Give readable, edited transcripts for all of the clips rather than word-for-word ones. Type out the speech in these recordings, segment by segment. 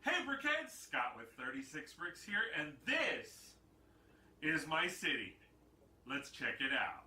Hey Brixheads, Scott with 36 Bricks here, and this is my city. Let's check it out.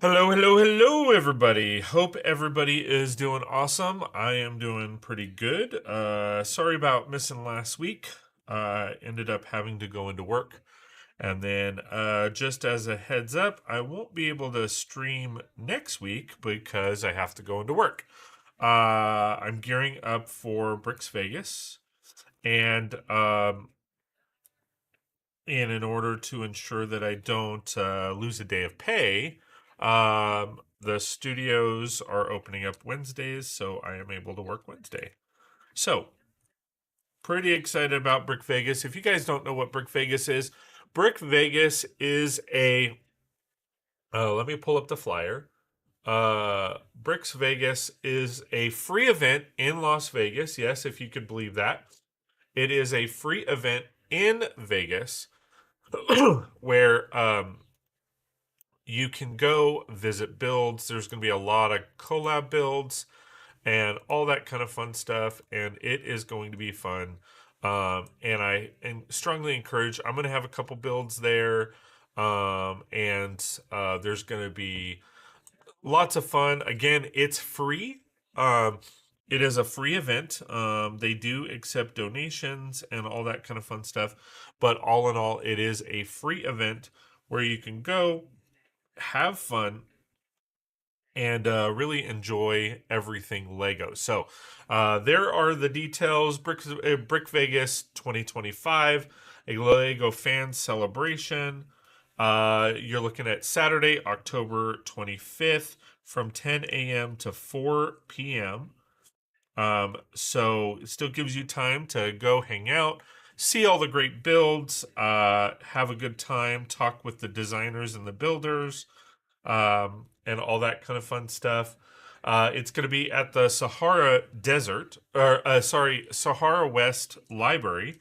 Hello, everybody. Hope everybody is doing awesome. I am doing pretty good. Sorry about missing last week. Ended up having to go into work And then, just as a heads up, I won't be able to stream next week because I have to go into work. I'm gearing up for Brix Vegas, and in order to ensure that I don't lose a day of pay, the studios are opening up Wednesdays, so I am able to work Wednesday. So, pretty excited about Brick Vegas. If you guys don't know what Brick Vegas is, Brick Vegas is a. Let me pull up the flyer. Brix Vegas is a free event in Las Vegas. Yes, if you could believe that. It is a free event in Vegas where you can go visit builds. There's going to be a lot of collab builds and all that kind of fun stuff, and it is going to be fun. And I strongly encourage. I'm going to have a couple builds there, and there's going to be lots of fun. Again, it's free. It is a free event. They do accept donations and all that kind of fun stuff, but all in all, it is a free event where you can go have fun and really enjoy everything Lego. So there are the details. Brick Vegas 2025, a Lego fan celebration. You're looking at Saturday, October 25th from 10 a.m. to 4 p.m. So it still gives you time to go hang out, see all the great builds, have a good time, talk with the designers and the builders, and all that kind of fun stuff. It's going to be at the Sahara Desert, or Sahara West Library.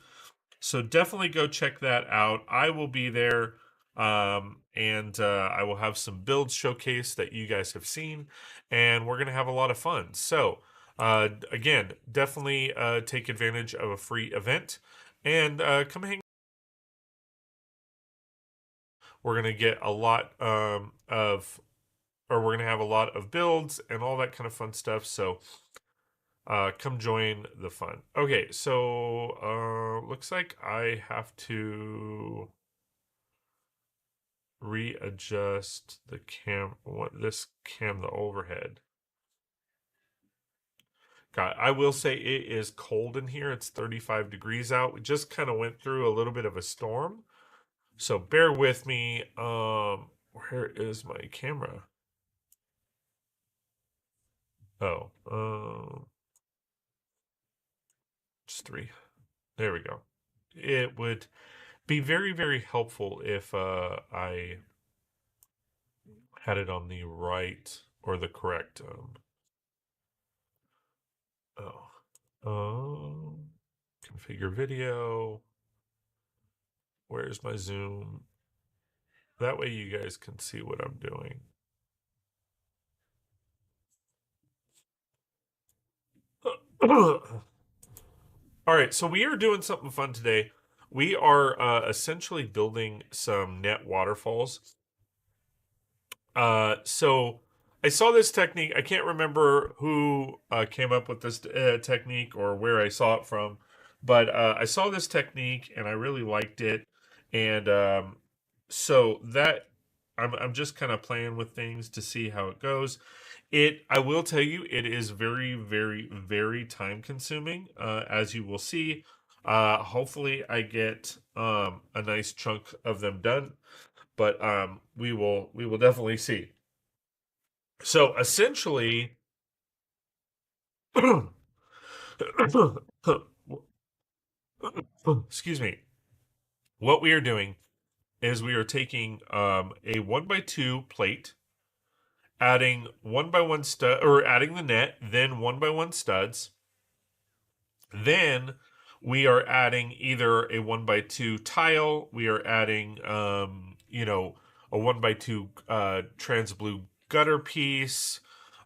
So definitely go check that out. I will be there, and I will have some builds showcase that you guys have seen, and we're going to have a lot of fun. So again, definitely take advantage of a free event and come hang. We're going to get a lot we're going to have a lot of builds and all that kind of fun stuff. So come join the fun. Okay, so looks like I have to readjust the the overhead. God, I will say it is cold in here. It's 35 degrees out. We just kind of went through a little bit of a storm. So bear with me. Where is my camera? Oh, just 3. There we go. It would be very, very helpful if I had it on the right or the correct. Configure video. Where's my zoom? That way you guys can see what I'm doing. All right, so we are doing something fun today. We are essentially building some net waterfalls. So I saw this technique. I can't remember who came up with this technique or where I saw it from, but I saw this technique and I really liked it. And so that I'm just kind of playing with things to see how it goes. I will tell you, it is very, very, very time consuming, as you will see. Hopefully, I get a nice chunk of them done, but we will definitely see. So essentially, excuse me. What we are doing is we are taking a 1x2 plate, adding 1x1 stud, or adding the net, then 1x1 studs. Then we are adding either a 1x2 tile, we are adding a 1x2 trans blue gutter piece.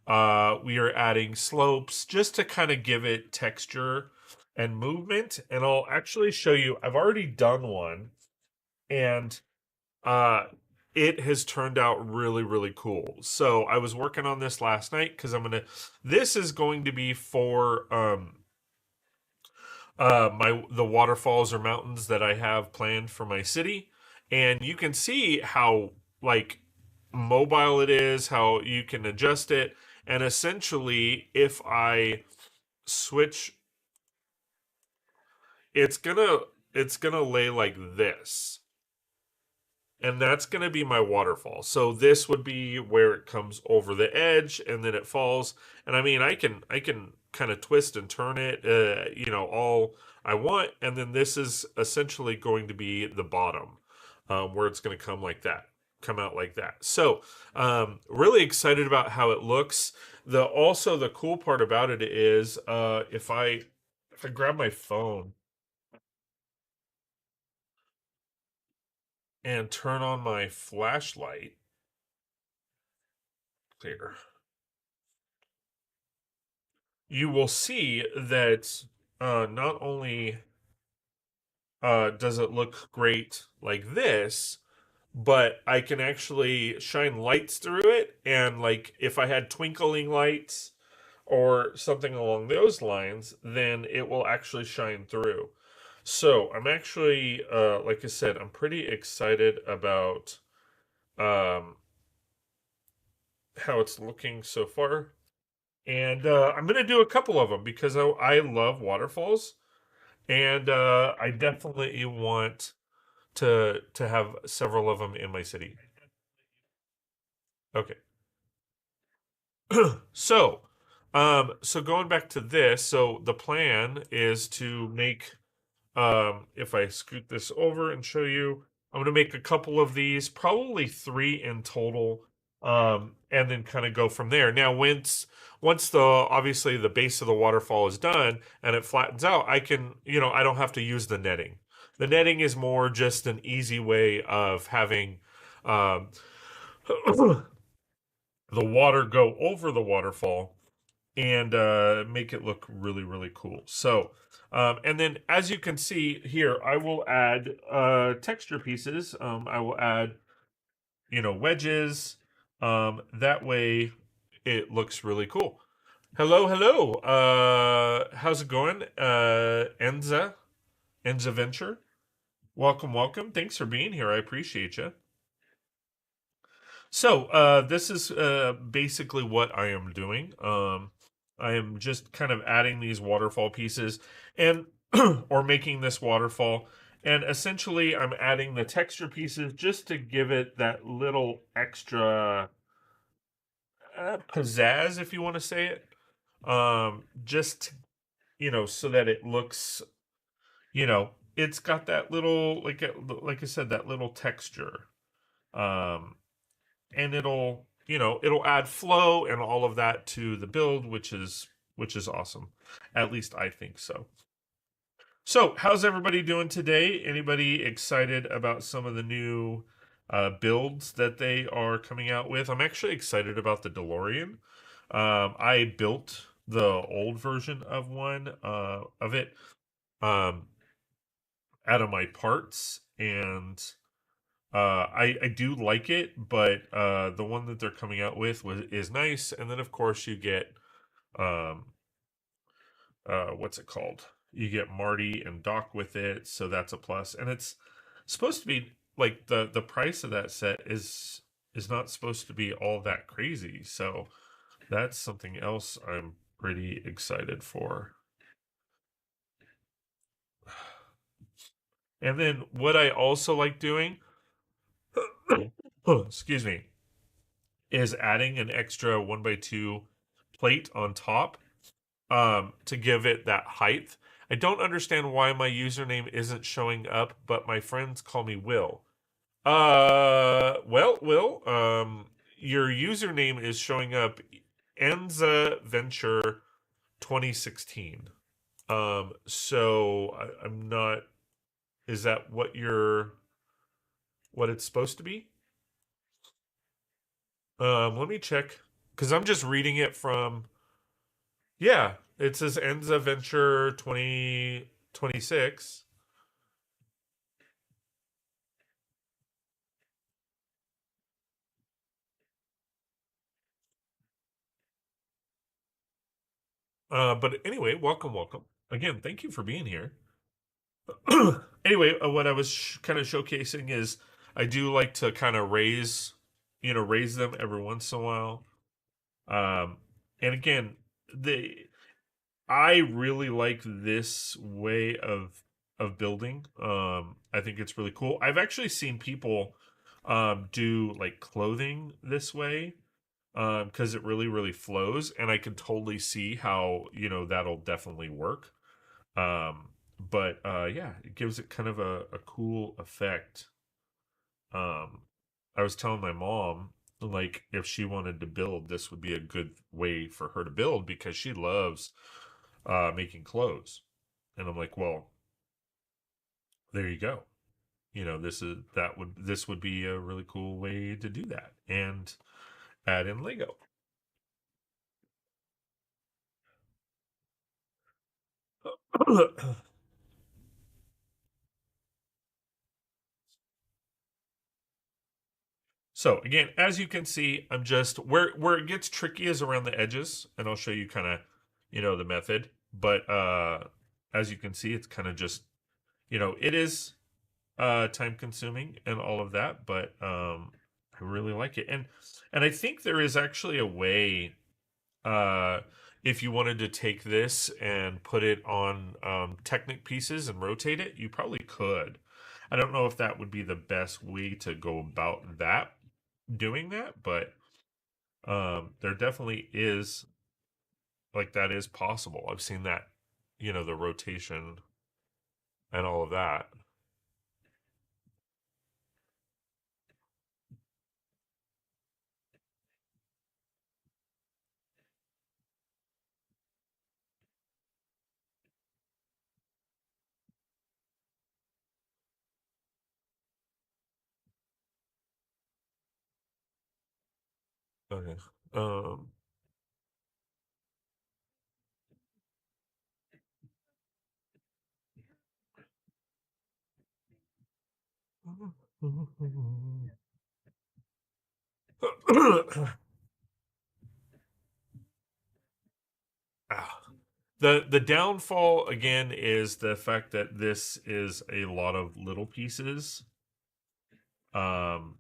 We are adding slopes just to kind of give it texture and movement. And I'll actually show you, I've already done one, and it has turned out really, really cool. So I was working on this last night because this is going to be for the waterfalls or mountains that I have planned for my city. and you can see how like mobile it is, how you can adjust it, and essentially if I switch, it's gonna it's gonna lay like this, and that's going to be my waterfall. So this would be where it comes over the edge and then it falls. And I mean, I can kind of twist and turn it, all I want. And then this is essentially going to be the bottom, where it's going to come out like that. So really excited about how it looks. The cool part about it is if I grab my phone and turn on my flashlight there, you will see that not only does it look great like this, but I can actually shine lights through it. And like if I had twinkling lights or something along those lines, then it will actually shine through. So I'm actually, like I said, I'm pretty excited about um, how it's looking so far. And I'm going to do a couple of them because I love waterfalls. And I definitely want to have several of them in my city. Okay. So going back to this, so the plan is to make if I scoot this over and show you, I'm going to make a couple of these, probably three in total, and then kind of go from there. Now, once the obviously the base of the waterfall is done and it flattens out, I don't have to use the netting. The netting is more just an easy way of having um, the water go over the waterfall and make it look really, really cool. So, and then as you can see here, I will add texture pieces. I will add, wedges. That way it looks really cool. Hello, hello. How's it going? Enza Venture. Welcome, welcome. Thanks for being here. I appreciate you. So, this is basically what I am doing. I am just kind of adding these waterfall pieces and or making this waterfall. And essentially, I'm adding the texture pieces just to give it that little extra pizzazz, if you want to say it. Just, so that it looks, it's got that little, like I said, that little texture. Um, and it'll add flow and all of that to the build, which is awesome. At least I think so. So how's everybody doing today? Anybody excited about some of the new builds that they are coming out with? I'm actually excited about the DeLorean. I built the old version of one of it um, out of my parts, and I do like it, but the one that they're coming out with is nice. And then of course you get um, what's it called? You get Marty and Doc with it, so that's a plus. And it's supposed to be like the price of that set is not supposed to be all that crazy. So that's something else I'm pretty excited for. And then what I also like doing, excuse me, is adding an extra 1x2 plate on top to give it that height. I don't understand why my username isn't showing up, but my friends call me Will. Well, Will, your username is showing up Enza Venture 2016. So I'm not. Is that what it's supposed to be? Let me check because I'm just reading it from. Yeah, it says Enza Venture 2026. But anyway, welcome, welcome. Again, thank you for being here. Anyway, what I was kind of showcasing is I do like to kind of raise them every once in a while. Um, and again, the I really like this way of building. I think it's really cool. I've actually seen people do like clothing this way because it really flows, and I can totally see how that'll definitely work. Um, but yeah, it gives it kind of a cool effect. I was telling my mom, like, if she wanted to build, this would be a good way for her to build because she loves making clothes. And I'm like, well, there you go. This would be a really cool way to do that and add in Lego. So again, as you can see, I'm just where it gets tricky is around the edges, and I'll show you kind of the method. But as you can see, it's kind of just it is time consuming and all of that, but I really like it. And I think there is actually a way uh if you wanted to take this and put it on Technic pieces and rotate it, you probably could. I don't know if that would be the best way to go about that, doing that, but there definitely is, like, that is possible. I've seen that, the rotation and all of that. Okay. Um Ah. The downfall again is the fact that this is a lot of little pieces. Um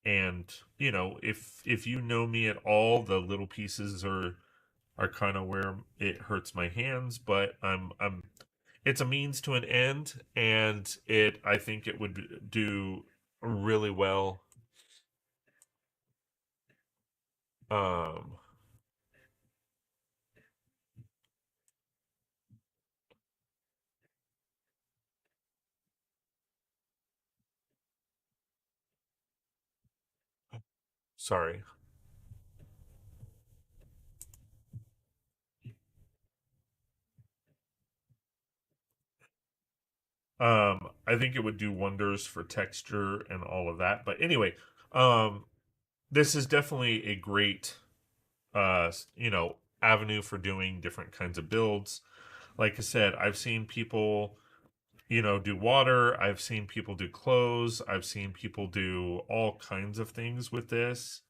and if you know me at all, the little pieces are kind of where it hurts my hands, but I'm it's a means to an end, and I think it would do really well. Um Sorry. I think it would do wonders for texture and all of that. But anyway, um this is definitely a great avenue for doing different kinds of builds. Like I said, I've seen people do water, I've seen people do clothes, I've seen people do all kinds of things with this.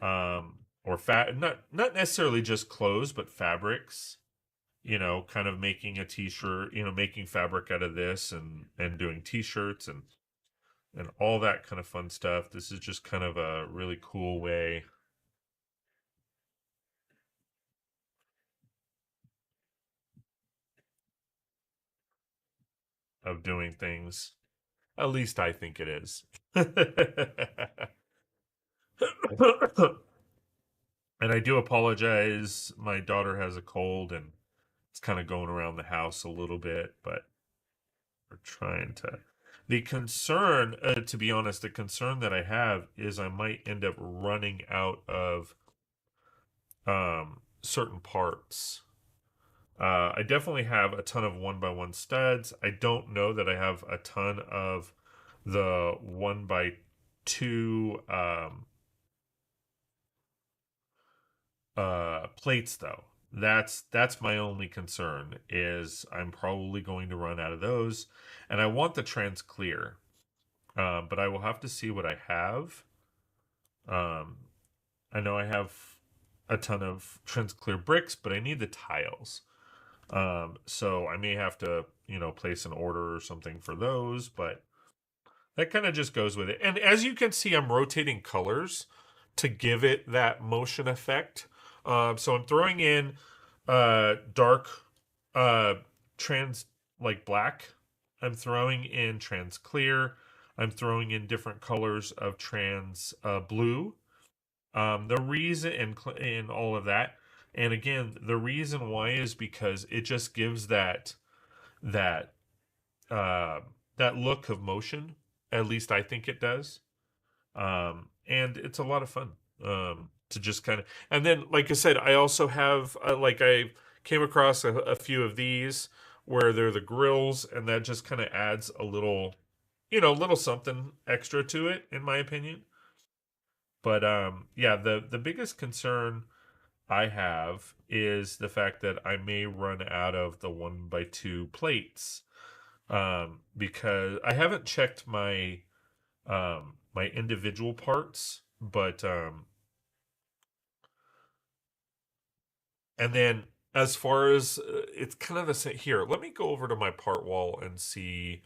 Or fat not necessarily just clothes, but fabrics, kind of making a t-shirt, making fabric out of this and doing t-shirts and all that kind of fun stuff. This is just kind of a really cool way of doing things. At least I think it is. And I do apologize. My daughter has a cold and it's kind of going around the house a little bit, but we're trying to. The concern, to be honest, the concern that I have is I might end up running out of certain parts. I definitely have a ton of 1x1 studs. I don't know that I have a ton of the 1x2 plates, though. That's my only concern, is I'm probably going to run out of those, and I want the trans clear, but I will have to see what I have. Um, I know I have a ton of trans clear bricks, but I need the tiles. So I may have to place an order or something for those, but that kind of just goes with it. And as you can see, I'm rotating colors to give it that motion effect. So I'm throwing in dark uh, trans like black. I'm throwing in trans clear. I'm throwing in different colors of trans blue. The reason and all of that, and again, the reason why is because it just gives that uh, that look of motion. At least I think it does. And it's a lot of fun to just kind of. And then, like I said, I also have like I came across a few of these where they're the grills, and that just kind of adds a little, little something extra to it, in my opinion. But yeah, the biggest concern I have is the fact that I may run out of the 1x2 plates because I haven't checked my individual parts, but and then as far as it's kind of the same here. Let me go over to my part wall and see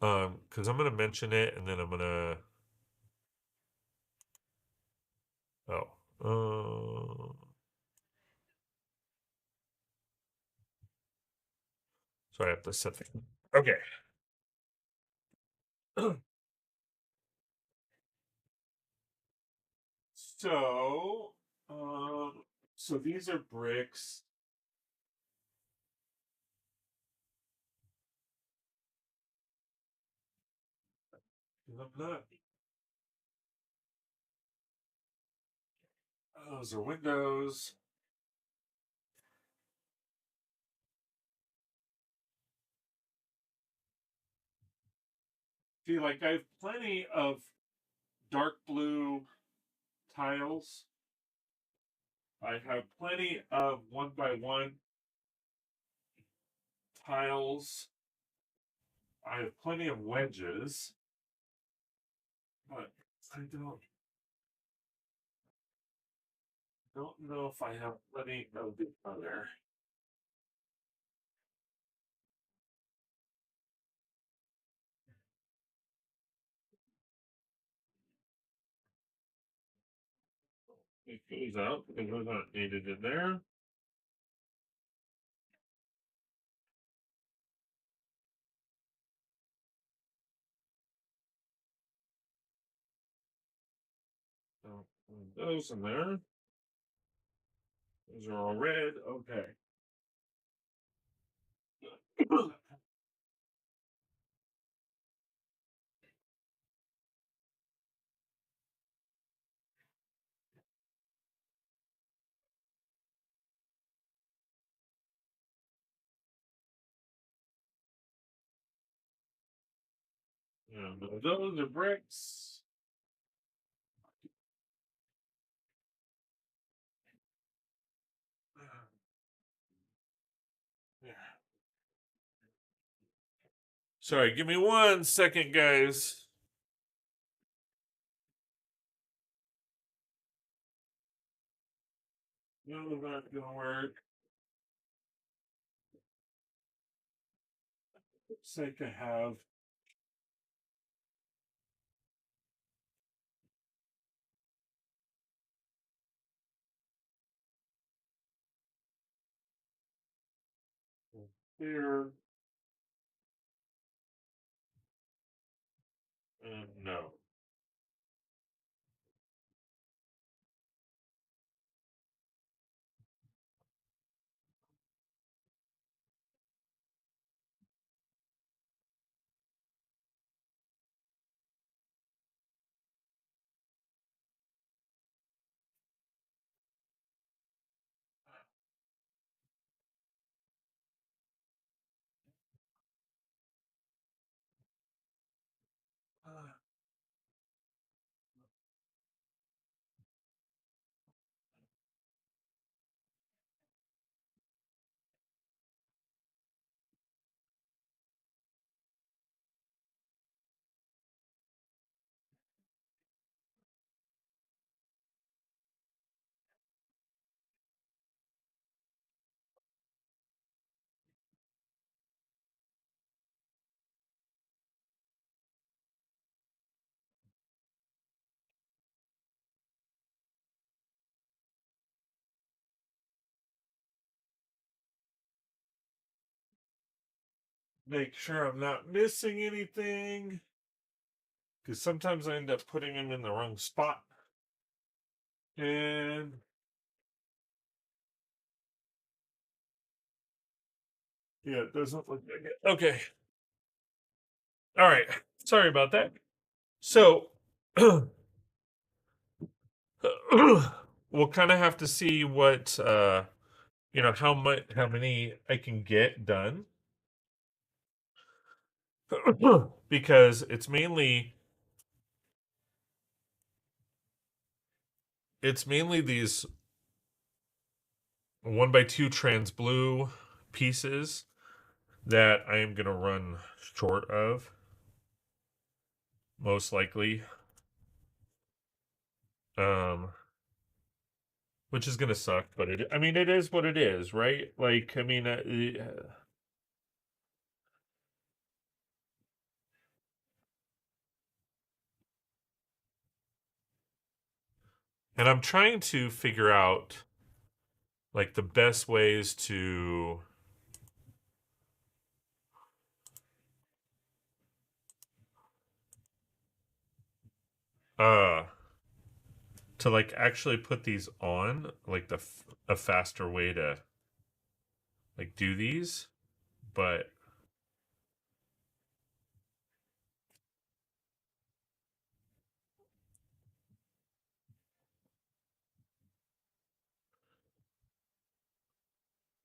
because I'm gonna mention it and then I'm gonna oh so I have to set the okay. So so these are bricks. I'm not. Those are windows. See, like I have plenty of dark blue tiles. I have plenty of 1x1 tiles. I have plenty of wedges, but I don't know if I have plenty of the other. It goes out because those aren't needed in there. So those in there. Those are all red. Okay. And those are bricks. Yeah. Sorry, give me 1 second, guys. No, not gonna work. Looks like I have here and no. make sure I'm not missing anything. Because sometimes I end up putting them in the wrong spot. And yeah, it doesn't look like it. Okay. All right. Sorry about that. So we'll kind of have to see what how many I can get done. Because it's mainly these 1x2 trans blue pieces that I am gonna run short of, most likely. Um which is gonna suck, but it is what it is, right? Like, and I'm trying to figure out like the best ways uh to like actually put these on, like a faster way to like do these, but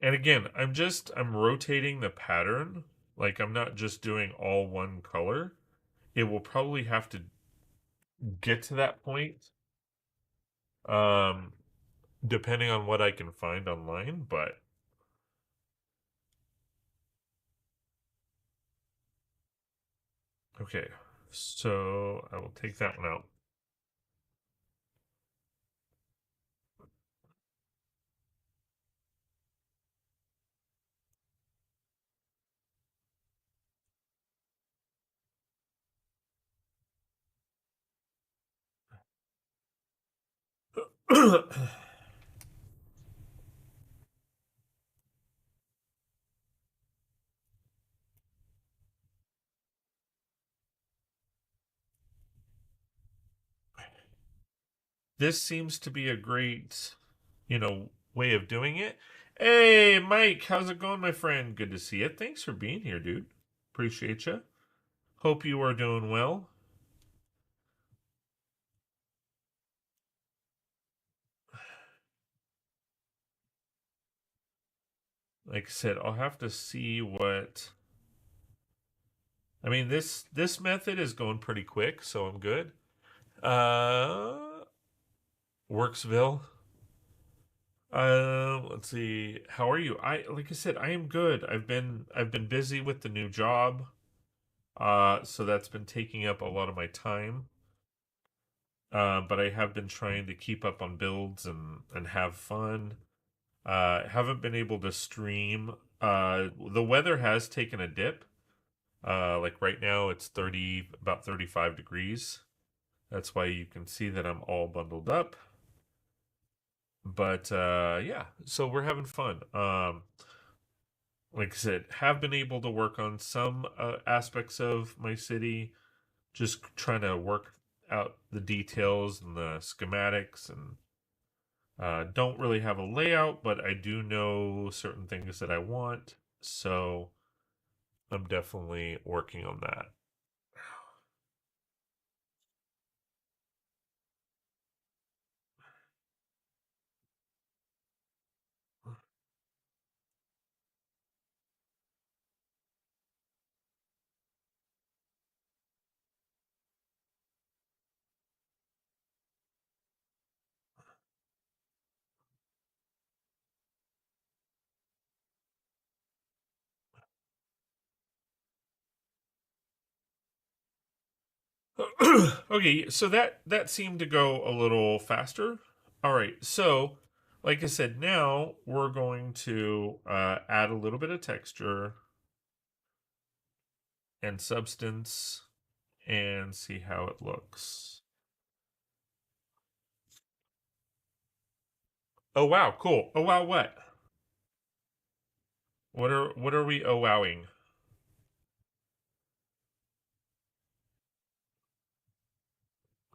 and again, I'm rotating the pattern. Like, I'm not just doing all one color. It will probably have to get to that point, um, depending on what I can find online. But okay, so I will take that one out. This seems to be a great, way of doing it. Hey, Mike, how's it going, my friend? Good to see you. Thanks for being here, dude. Appreciate you. Hope you are doing well. Like I said, I'll have to see what. I mean, this method is going pretty quick, so I'm good. Worksville. Let's see. How are you? Like I said, I am good. I've been busy with the new job. So that's been taking up a lot of my time. But I have been trying to keep up on builds and have fun. Haven't been able to stream. The weather has taken a dip. Like right now, it's about 35 degrees. That's why you can see that I'm all bundled up. But yeah, so we're having fun. Like I said, have been able to work on some aspects of my city, just trying to work out the details and the schematics, and don't really have a layout, but I do know certain things that I want. So I'm definitely working on that. Okay, so that seemed to go a little faster. All right, so like I said, now we're going to add a little bit of texture and substance and see how it looks. Oh wow, cool. Oh wow, what? What are we oh wowing?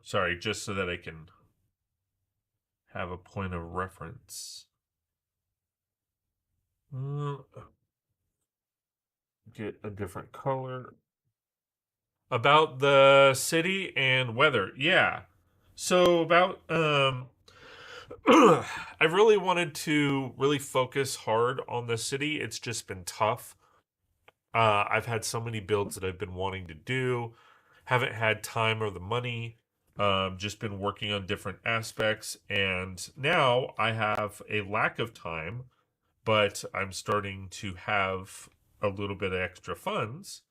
Sorry, just so that I can have a point of reference. Get a different color. About the city and weather. Yeah. So about I've really wanted to really focus hard on the city. It's just been tough. I've had so many builds that I've been wanting to do, haven't had time or the money. Just been working on different aspects, and now I have a lack of time, but I'm starting to have a little bit of extra funds.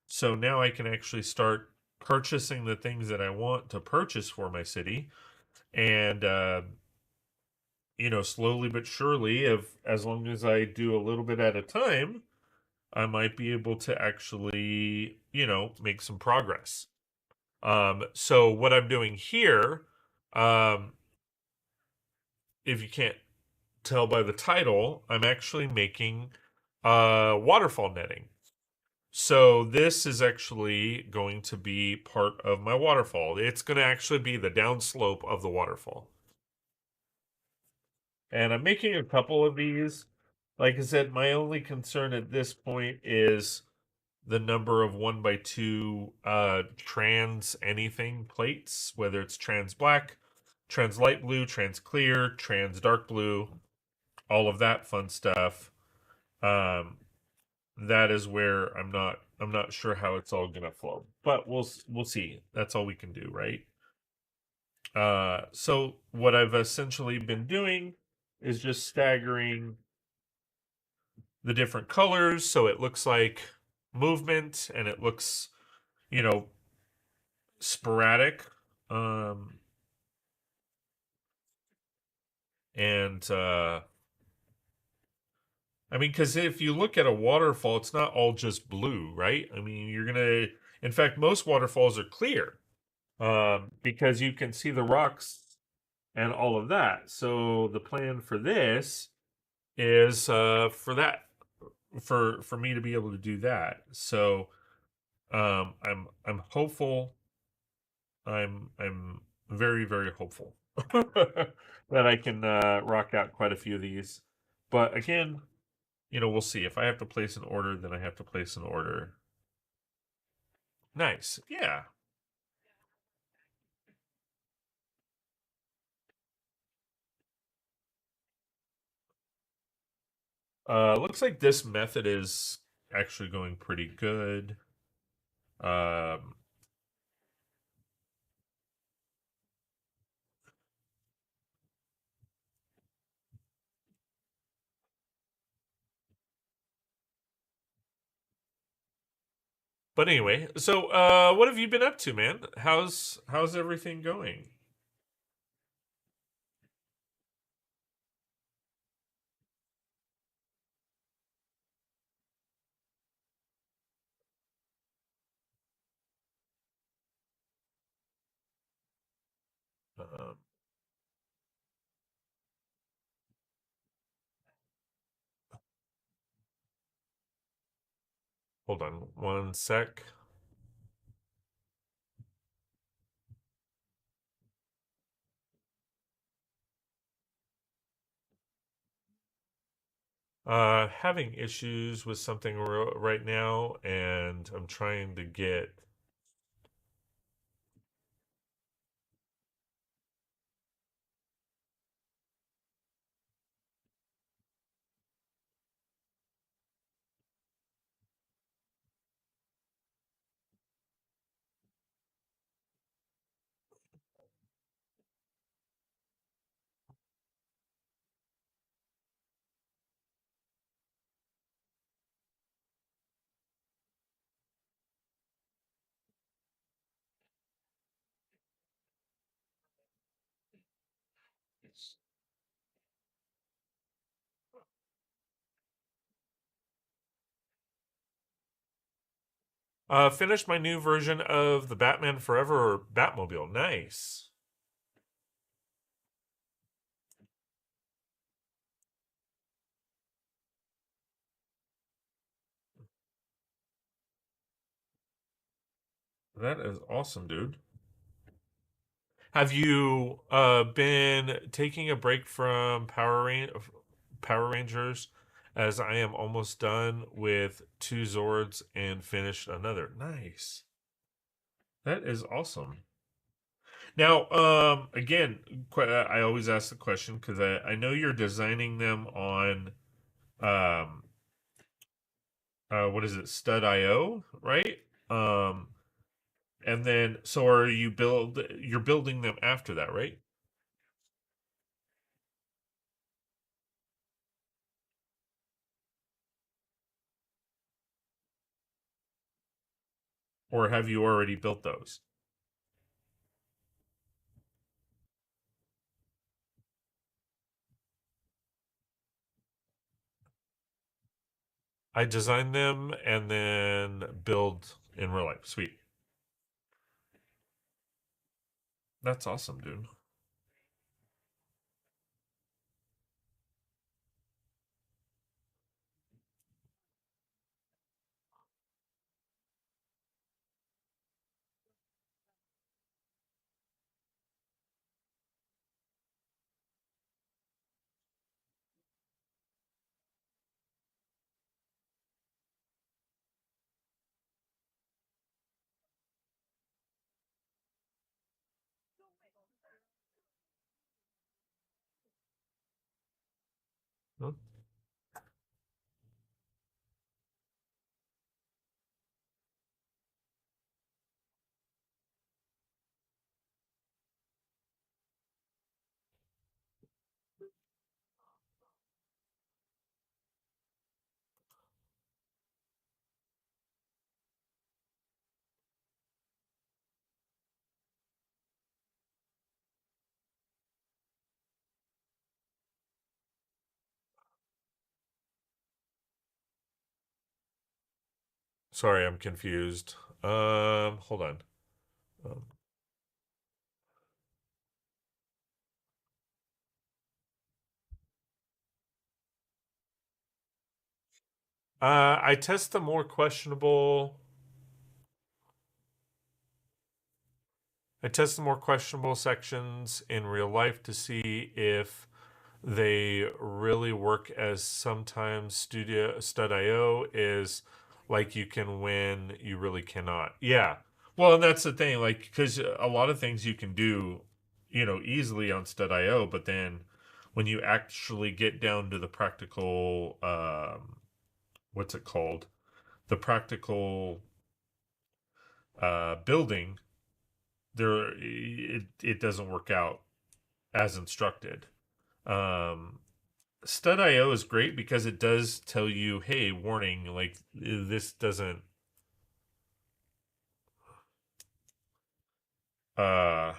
So now I can actually start purchasing the things that I want to purchase for my city, and slowly but surely, if as long as I do a little bit at a time, I might be able to actually, make some progress. So what I'm doing here, um, if you can't tell by the title, I'm actually making waterfall netting. So this is actually going to be part of my waterfall. It's going to actually be the downslope of the waterfall. And I'm making a couple of these. Like I said, my only concern at this point is the number of 1x2 trans anything plates, whether it's trans black, trans light blue, trans clear, trans dark blue, all of that fun stuff. Um, that is where I'm not sure how it's all gonna flow, but we'll see. That's all we can do, right? So what I've essentially been doing is just staggering the different colors so it looks like movement and it looks, you know, sporadic. Um, and I mean, because if you look at a waterfall, it's not all just blue, right? I mean, in fact, most waterfalls are clear because you can see the rocks and all of that. So the plan for this is for me to be able to do that. So I'm hopeful. I'm very very hopeful that I can rock out quite a few of these. But again, we'll see. If I have to place an order, then I have to place an order. Nice. Yeah. Looks like this method is actually going pretty good. Um, but anyway, so what have you been up to, man? How's everything going? Um, Hold on one sec. Having issues with something right now, and I'm trying to get. Finished my new version of the Batman Forever Batmobile. Nice. That is awesome, dude. Have you been taking a break from Power Rangers? As I am almost done with two Zords and finished another. Nice. That is awesome. Now, again, I always ask the question because I know you're designing them on um, what is it, Stud.io, right? Um, and then so are you're building them after that, right? Or have you already built those? I design them and then build in real life. Sweet. That's awesome, dude. Huh? Sorry, I'm confused. Hold on. Um, I test the more questionable. I test the more questionable sections in real life to see if they really work, as sometimes Studio Stud.io is like you can win, you really cannot. Yeah. Well, and that's the thing, like, because a lot of things you can do, easily on Stud.io, but then when you actually get down to the practical, what's it called? The practical building, it doesn't work out as instructed. Um, Stud.io is great because it does tell you, hey, warning, like this doesn't uh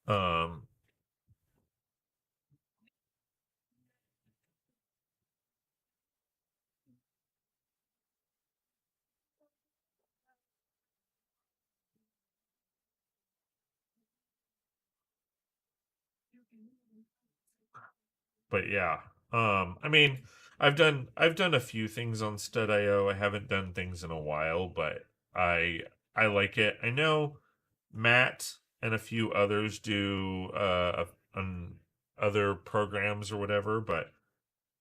um but yeah. I mean, I've done a few things on Stud.io. I haven't done things in a while, but I I like it. I know Matt and a few others do on other programs or whatever, but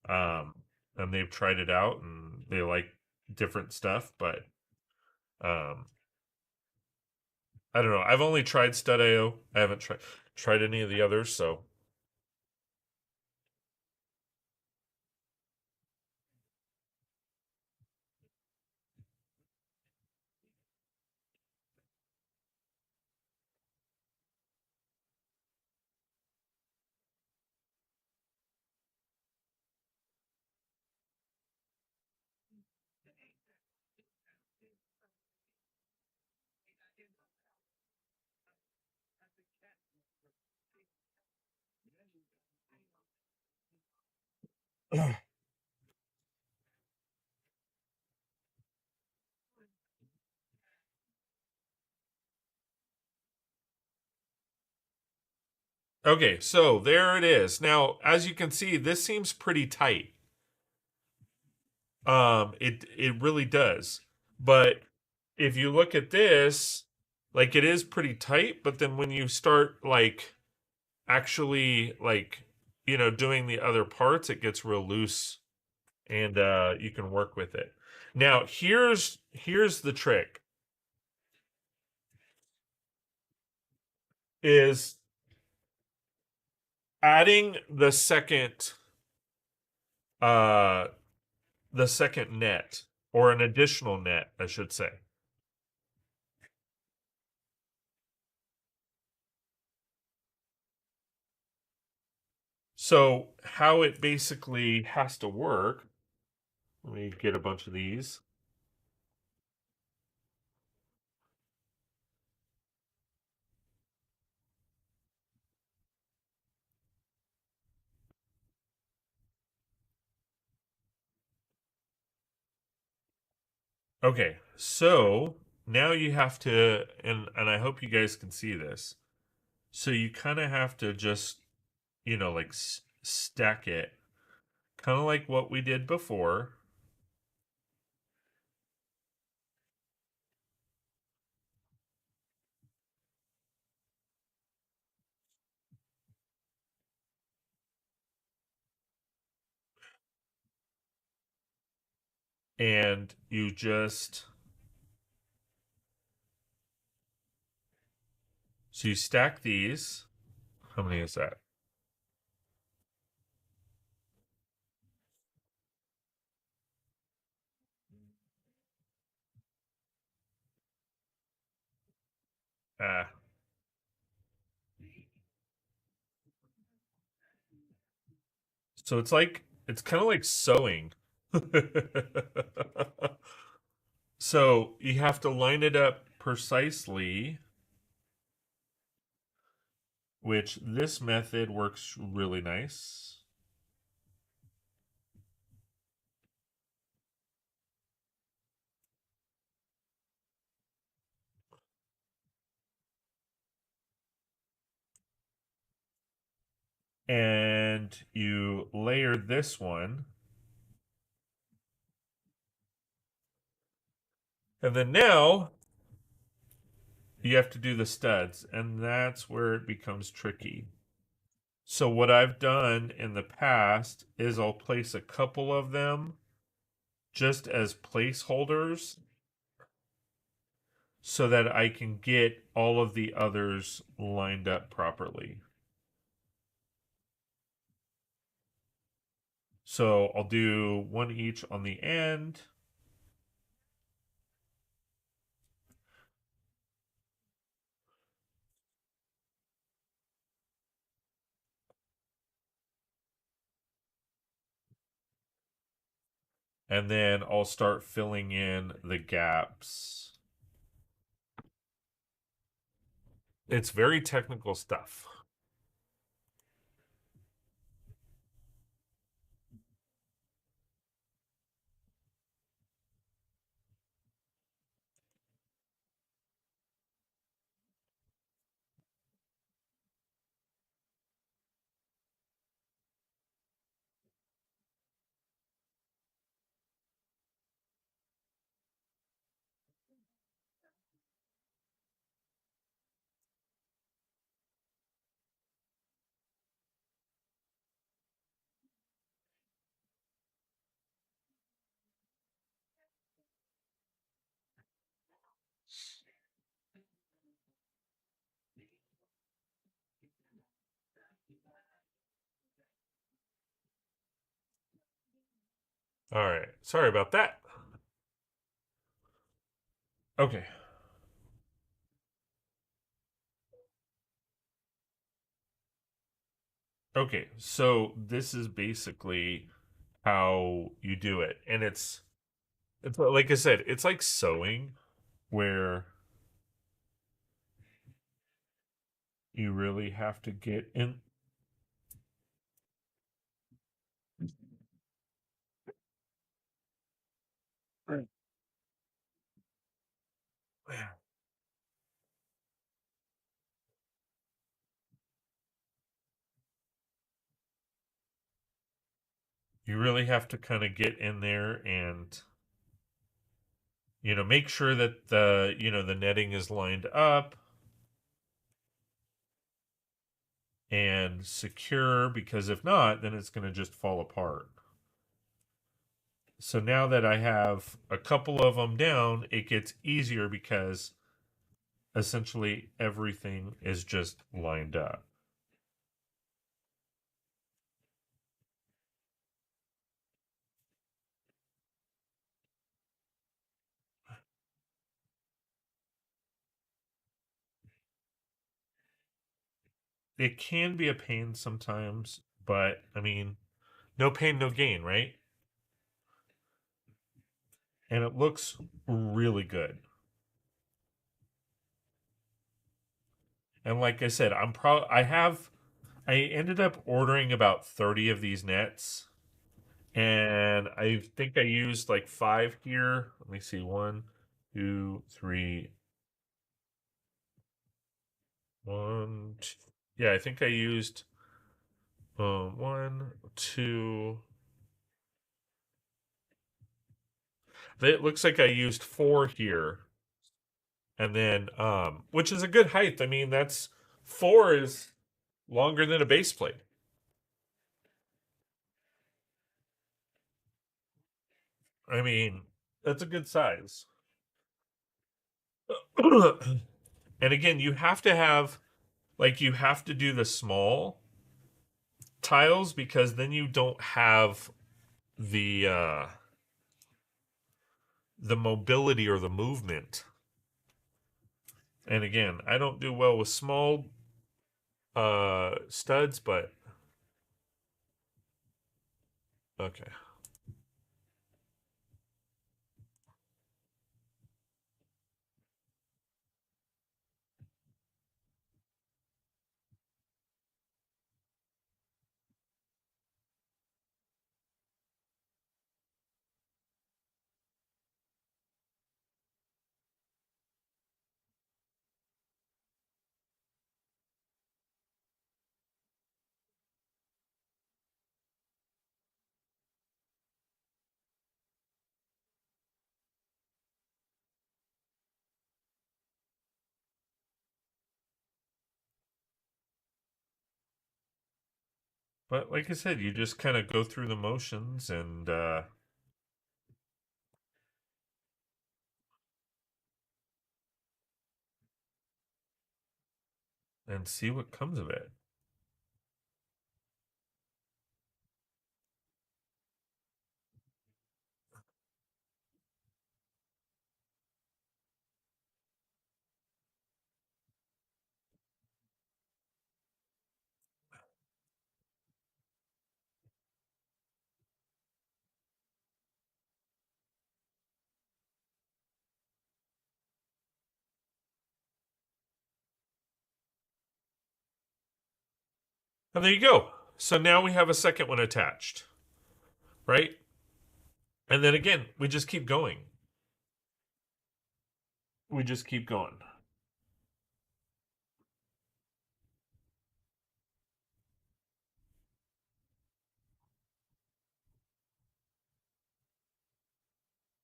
um and they've tried it out and they like different stuff, but um I don't know. I've only tried Stud.io. I haven't tried any of the others, so Okay, so there it is. Now, as you can see, this seems pretty tight. It really does. But if you look at this, like it is pretty tight, but then when you start like actually like doing the other parts, it gets real loose and you can work with it. Now, here's the trick is adding uh the second net or an additional net, I should say. So how it basically has to work, let me get a bunch of these. Okay, so now you have to, and I hope you guys can see this. So you kind of have to just, like stack it, kind of like what we did before, and you just so you stack these. How many is that? Ah, so it's kind of like sewing. So you have to line it up precisely, which this method works really nice. And you layer this one. And then now you have to do the studs, and that's where it becomes tricky. So what I've done in the past is I'll place a couple of them just as placeholders so that I can get all of the others lined up properly. So I'll do one each on the end. And then I'll start filling in the gaps. It's very technical stuff. All right. Sorry about that. Okay. Okay. So this is basically how you do it. And it's like I said, it's like sewing where you really have to get in. You really have to kind of get in there and make sure that the netting is lined up and secure, because if not, then it's going to just fall apart. So now that I have a couple of them down, it gets easier because essentially everything is just lined up. It can be a pain sometimes, but I mean, no pain, no gain, right? And it looks really good. And like I said, I ended up ordering about 30 of these nets, and I think I used like 5 here. Let me see. One, two, three, one, two. Yeah, I think I used one, two. It looks like I used 4 here, and then which is a good height. I mean, that's 4 is longer than a base plate. I mean, that's a good size. And again, you have to do the small tiles, because then you don't have the mobility or the movement. And again, I don't do well with small studs, but okay. But like I said, you just kind of go through the motions and see what comes of it. And there you go. So now we have a second one attached, right? And then again, we just keep going. We just keep going.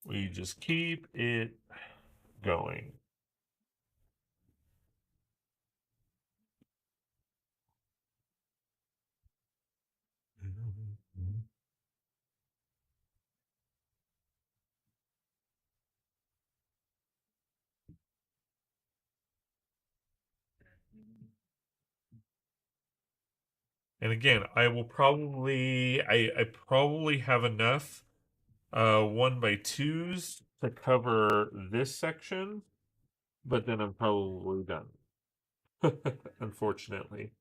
We just keep it going. And again, I probably have enough 1x2s to cover this section, but then I'm probably done. Unfortunately.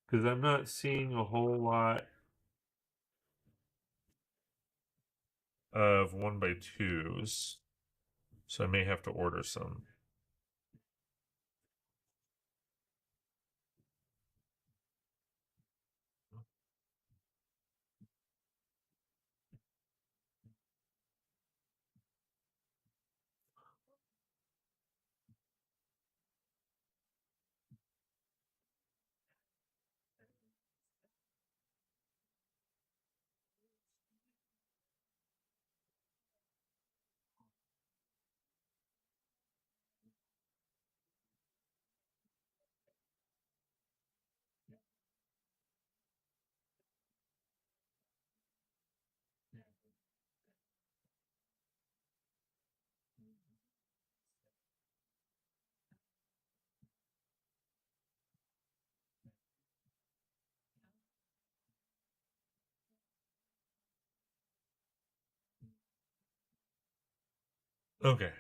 Because I'm not seeing a whole lot of 1x2s. So I may have to order some. Okay.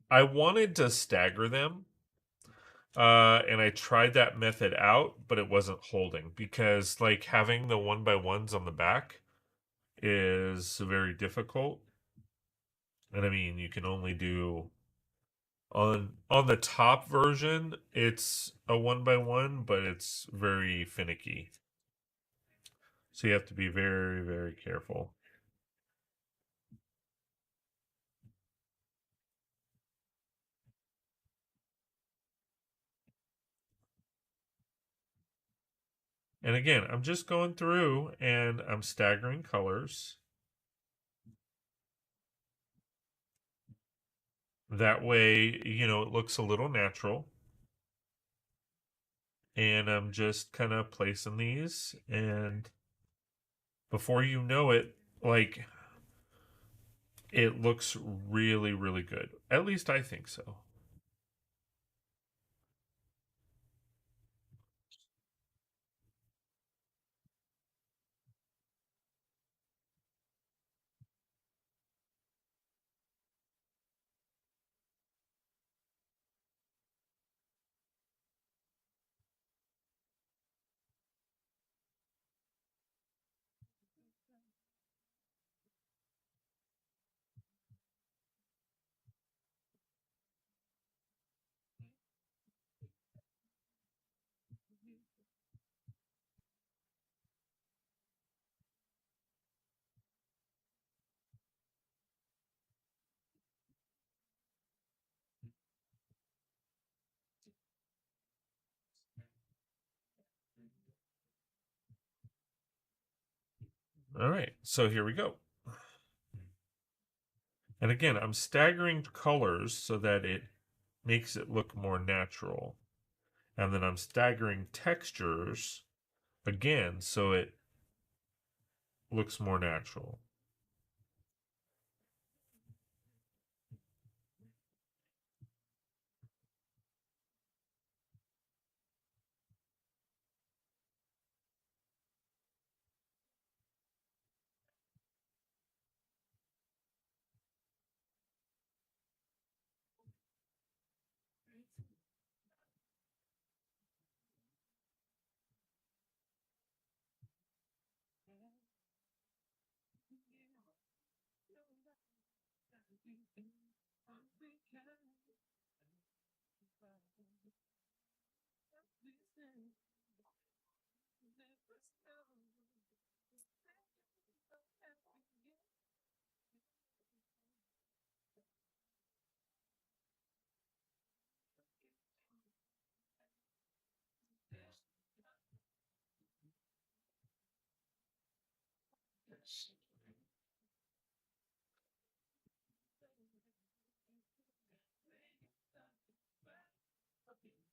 I wanted to stagger them, and I tried that method out, but it wasn't holding because, like, having the one by ones on the back is very difficult. And I mean, you can only do on the top version, it's a one by one, but it's very finicky. So you have to be very, very careful. And again, I'm just going through and I'm staggering colors. That way, it looks a little natural. And I'm just kind of placing these. And before you know it, like, it looks really, really good. At least I think so. All right, so here we go. And again, I'm staggering colors so that it makes it look more natural. And then I'm staggering textures again so it looks more natural.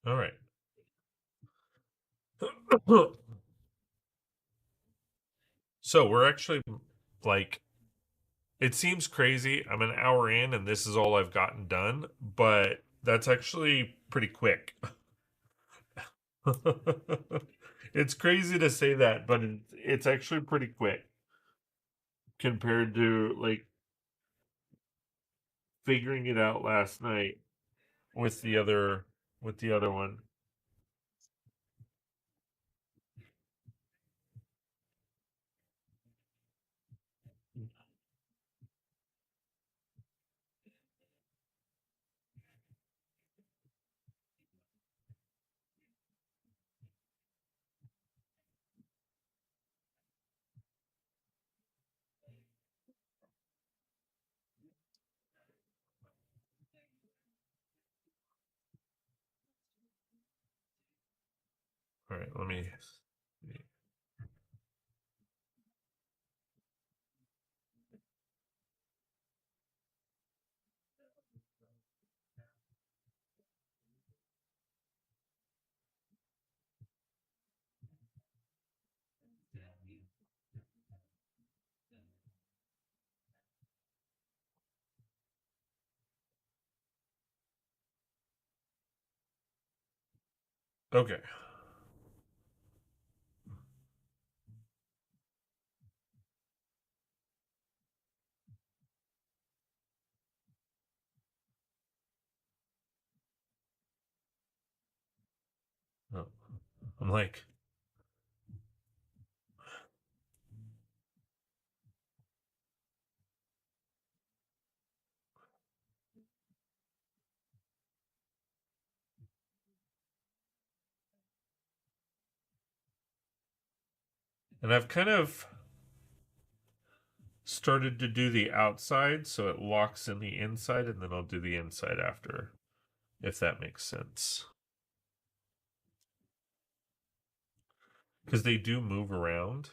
All right. So we're actually, like, it seems crazy. I'm an hour in and this is all I've gotten done, but that's actually pretty quick. It's crazy to say that, but it's actually pretty quick compared to, like, figuring it out last night with the other one. All right, let me. Okay. Oh, I'm like, and I've kind of started to do the outside so it locks in the inside, and then I'll do the inside after, if that makes sense. Because they do move around.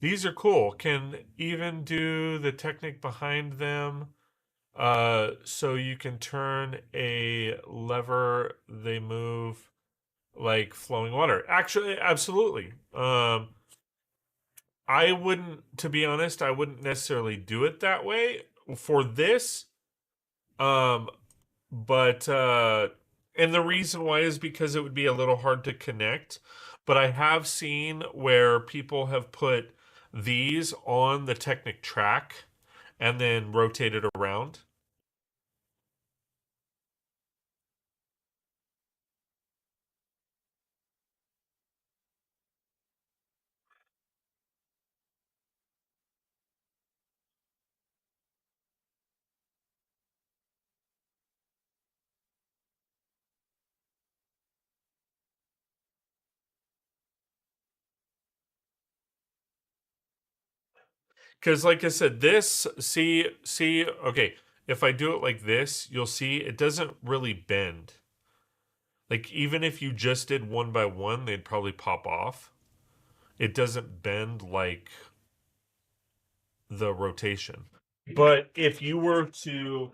These are cool. Can even do the technique behind them. So you can turn a lever, they move like flowing water. Actually, absolutely. I wouldn't, to be honest, I wouldn't necessarily do it that way for this. Um, but and the reason why is because it would be a little hard to connect. But I have seen where people have put these on the Technic track and then rotate it around. Because, like I said, this, okay, if I do it like this, you'll see it doesn't really bend. Like, even if you just did one by one, they'd probably pop off. It doesn't bend like the rotation. But if you were to,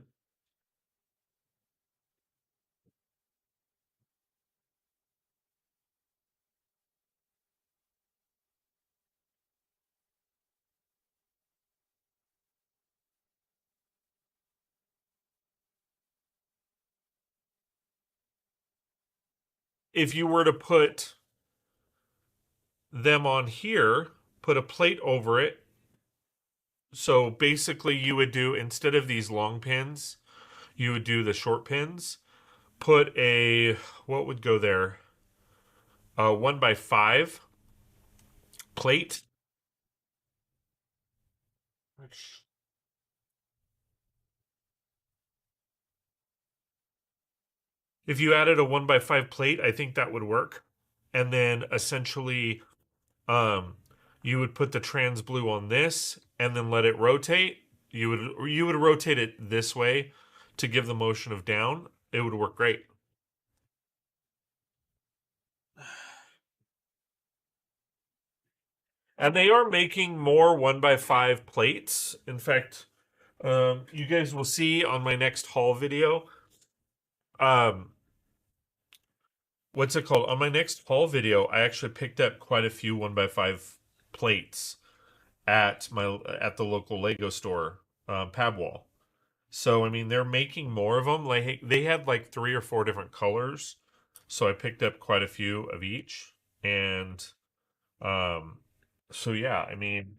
if you were to put them on here, put a plate over it. So basically, you would do, instead of these long pins, you would do the short pins. Put a, what would go there? A 1x5 plate. If you added a 1x5 plate, I think that would work. And then essentially, um, you would put the trans blue on this and then let it rotate. You would rotate it this way to give the motion of down. It would work great. And they are making more 1x5 plates. In fact, you guys will see on my next haul video. Um, what's it called? On my next haul video, I actually picked up quite a few 1x5 plates at the local Lego store, Pabwall. So I mean, they're making more of them. Like they had like 3 or 4 different colors, so I picked up quite a few of each, and um, so yeah, I mean,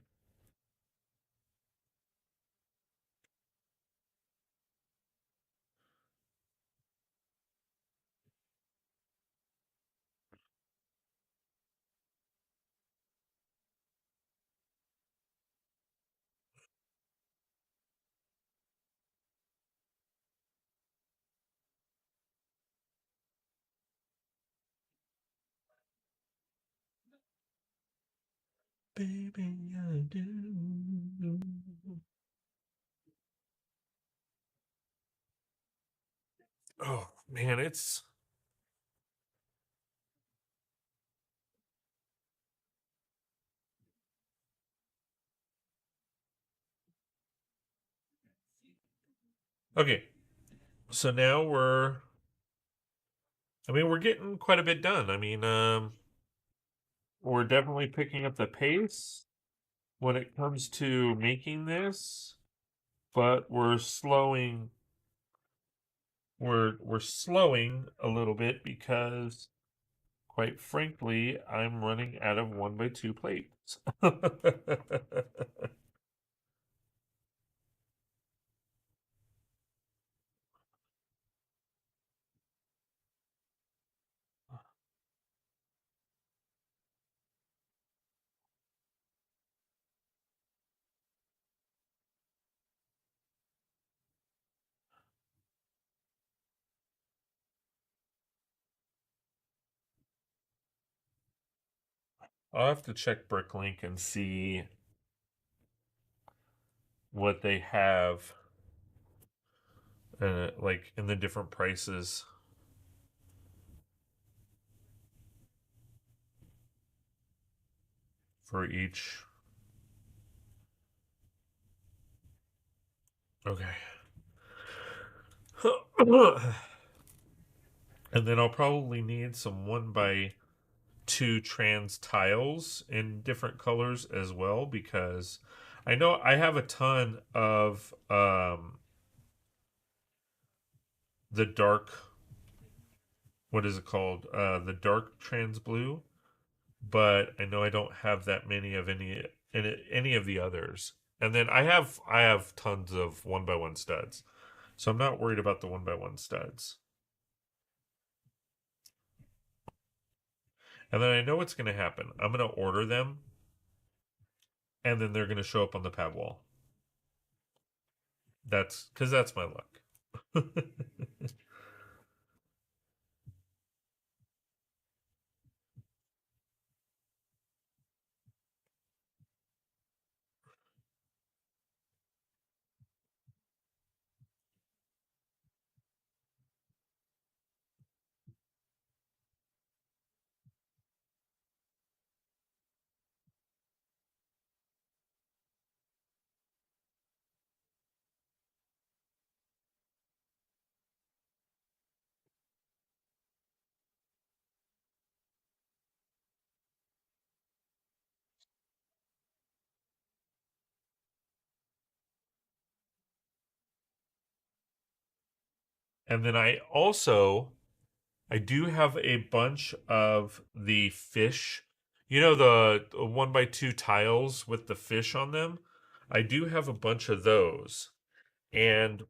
baby, I do. Oh man, it's okay. So now I mean, we're getting quite a bit done. I mean, we're definitely picking up the pace when it comes to making this, but we're slowing a little bit because quite frankly, I'm running out of 1x2 plates. I'll have to check Bricklink and see what they have like in the different prices for each. Okay. And then I'll probably need some 1x2 trans tiles in different colors as well because I know I have a ton of the dark, what is it called? The dark trans blue, but I know I don't have that many of any of the others. And then I have tons of 1x1 studs. So I'm not worried about the 1x1 studs. And then I know what's going to happen. I'm going to order them and then they're going to show up on the pad wall. That's because that's my luck. And then I do have a bunch of the fish. You know the 1x2 tiles with the fish on them? I do have a bunch of those. And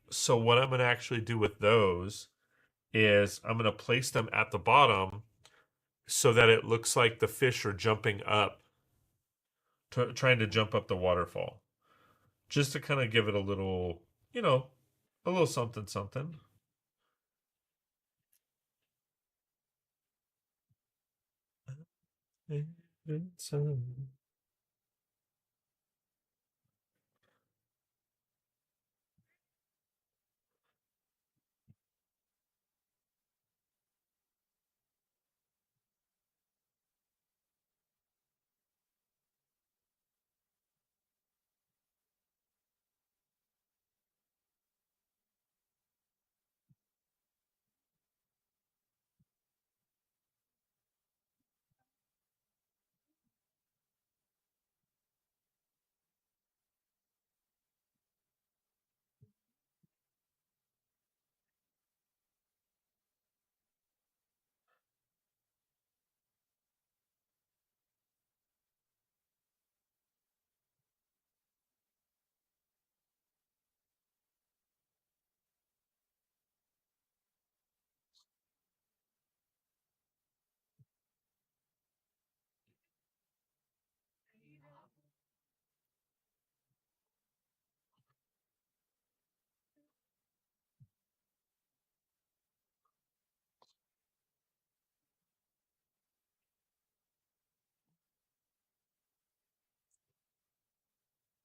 so what I'm going to actually do with those is I'm going to place them at the bottom so that it looks like the fish are jumping up, trying to jump up the waterfall. Just to kind of give it a little, you know, a little something something.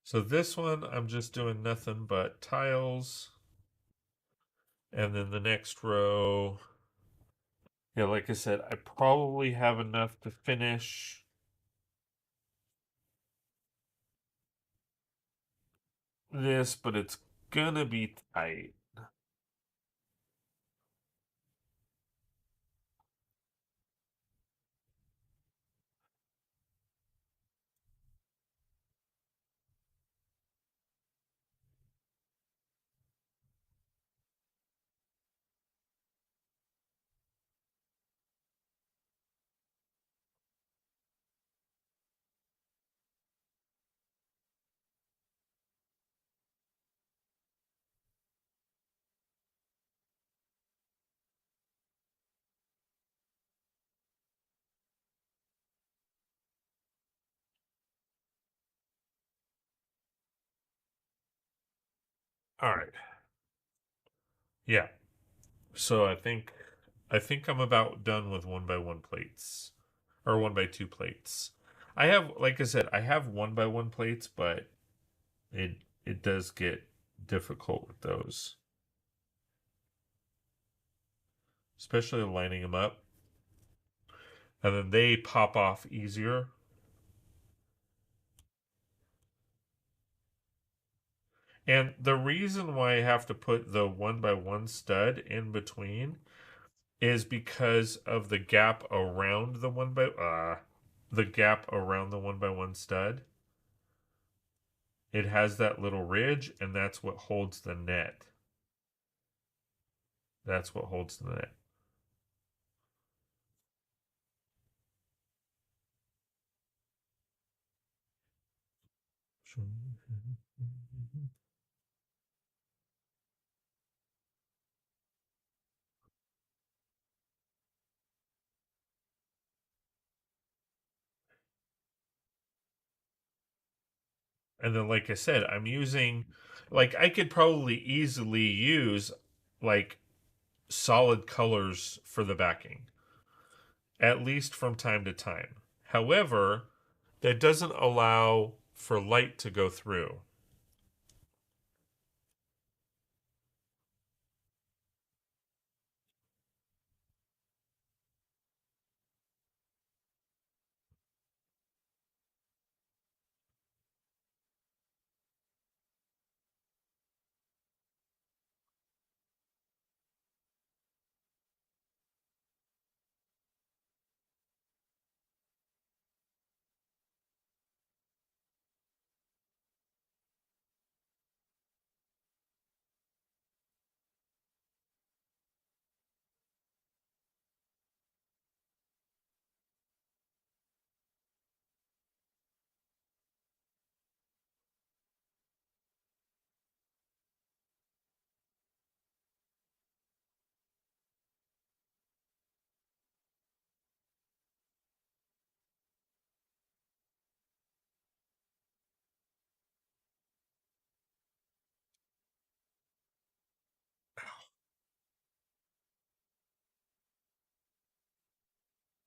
So this one, I'm just doing nothing but tiles. And then the next row, yeah, like I said, I probably have enough to finish this, but it's gonna be tight. All right. Yeah. So I think I'm about done with 1x1 plates or 1x2 plates. I have, like I said, I have 1x1 plates, but it does get difficult with those, especially lining them up, and then they pop off easier. And the reason why I have to put the 1x1 stud in between is because of the gap around the gap around the 1x1 stud. It has that little ridge, and that's what holds the net. That's what holds the net. And then, like I said, I'm using, like, I could probably easily use, like, solid colors for the backing, at least from time to time. However, that doesn't allow for light to go through.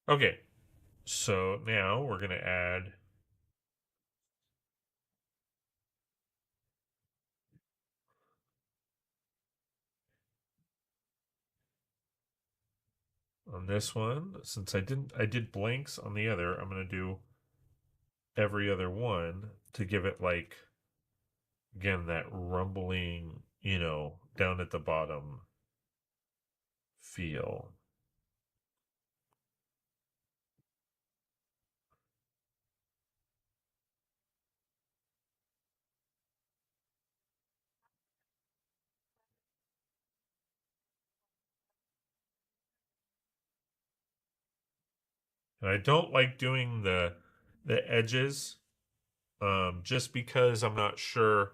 Okay, So now we're going to add on this one, since I did blanks on the other, I'm going to do every other one to give it like, again, that rumbling, down at the bottom feel. And I don't like doing the edges, just because I'm not sure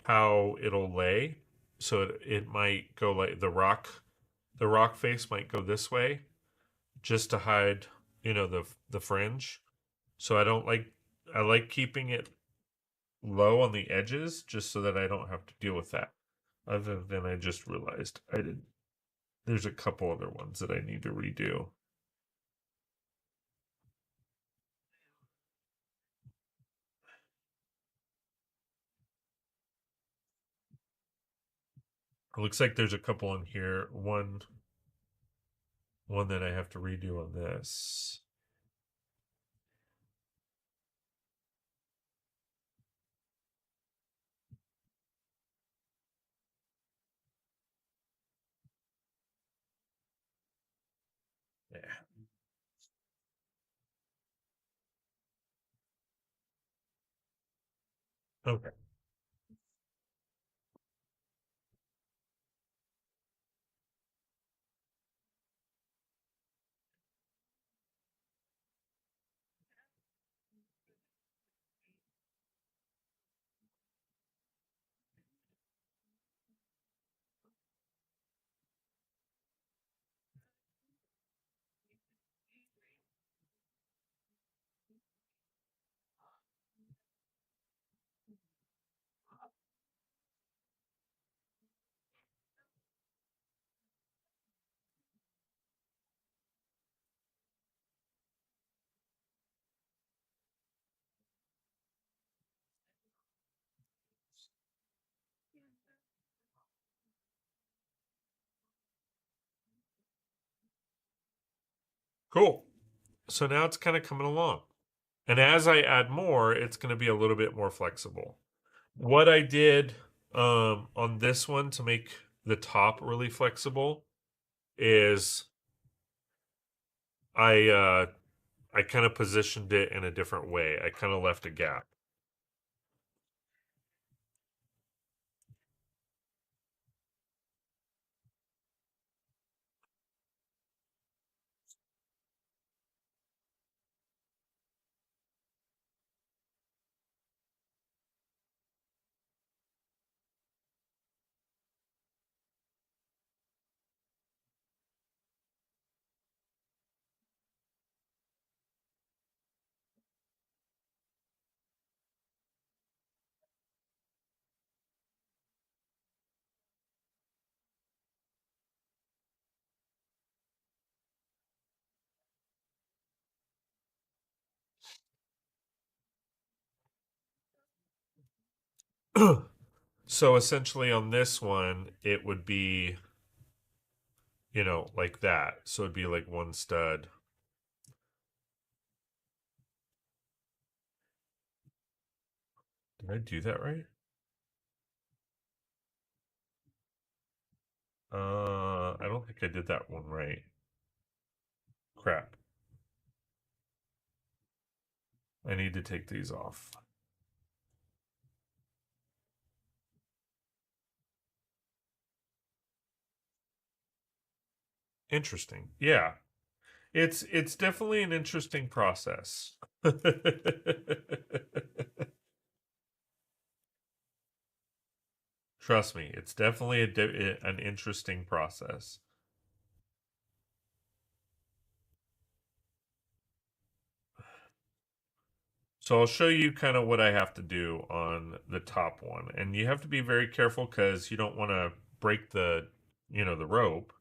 how it'll lay. So it might go like the rock face might go this way just to hide, the fringe. So I like keeping it low on the edges just so that I don't have to deal with that. Other than I just realized I did there's a couple other ones that I need to redo. It looks like there's a couple in here. One that I have to redo on this. Yeah. Okay. Cool. So now it's kind of coming along. And as I add more, it's going to be a little bit more flexible. What I did on this one to make the top really flexible is I kind of positioned it in a different way. I kind of left a gap. So essentially on this one, it would be, like that. So it'd be like one stud. Did I do that right? I don't think I did that one right. Crap. I need to take these off. Interesting. Yeah. It's definitely an interesting process. Trust me, it's definitely an interesting process. So I'll show you kind of what I have to do on the top one. And you have to be very careful because you don't want to break the rope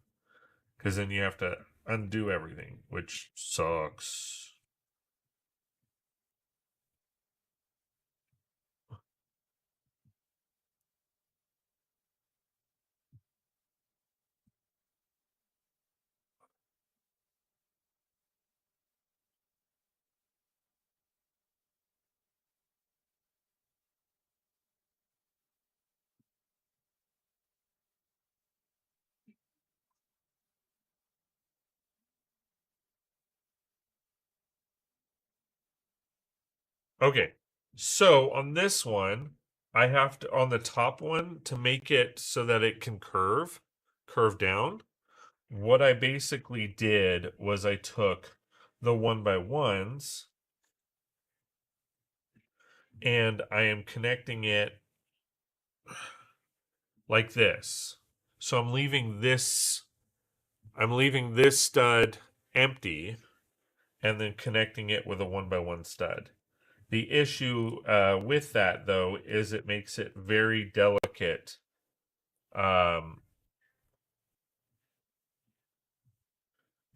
because then you have to undo everything, which sucks. Okay. So on this one, I have to, on the top one, to make it so that it can curve down. What I basically did was I took the 1x1s and I am connecting it like this. So I'm leaving this stud empty and then connecting it with a 1x1 stud. The issue with that, though, is it makes it very delicate, um,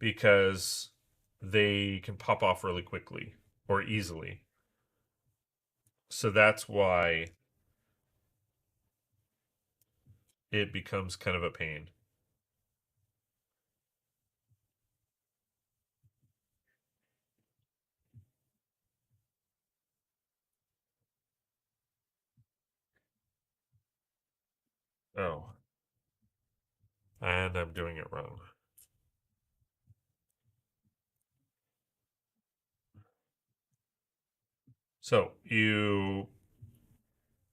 because they can pop off really quickly or easily. So that's why it becomes kind of a pain. Oh, and I'm doing it wrong. So you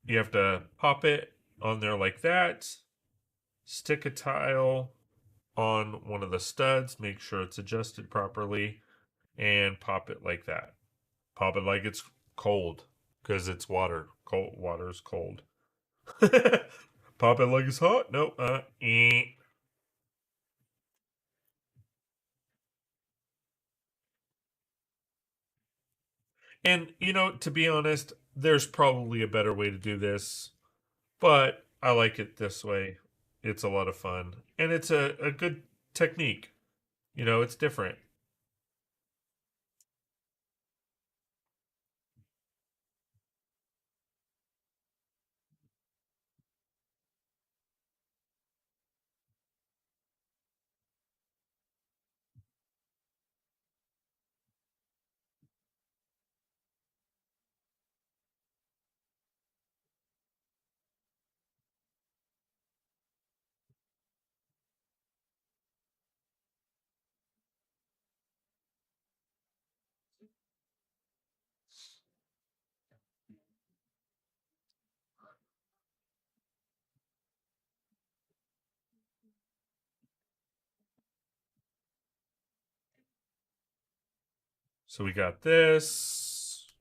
have to pop it on there like that, stick a tile on one of the studs, make sure it's adjusted properly, and pop it like that. Pop it like it's cold because it's water. Cold water's cold. Pop it like it's hot. No, And to be honest, there's probably a better way to do this, but I like it this way. It's a lot of fun, and it's a good technique. It's different. So we got this,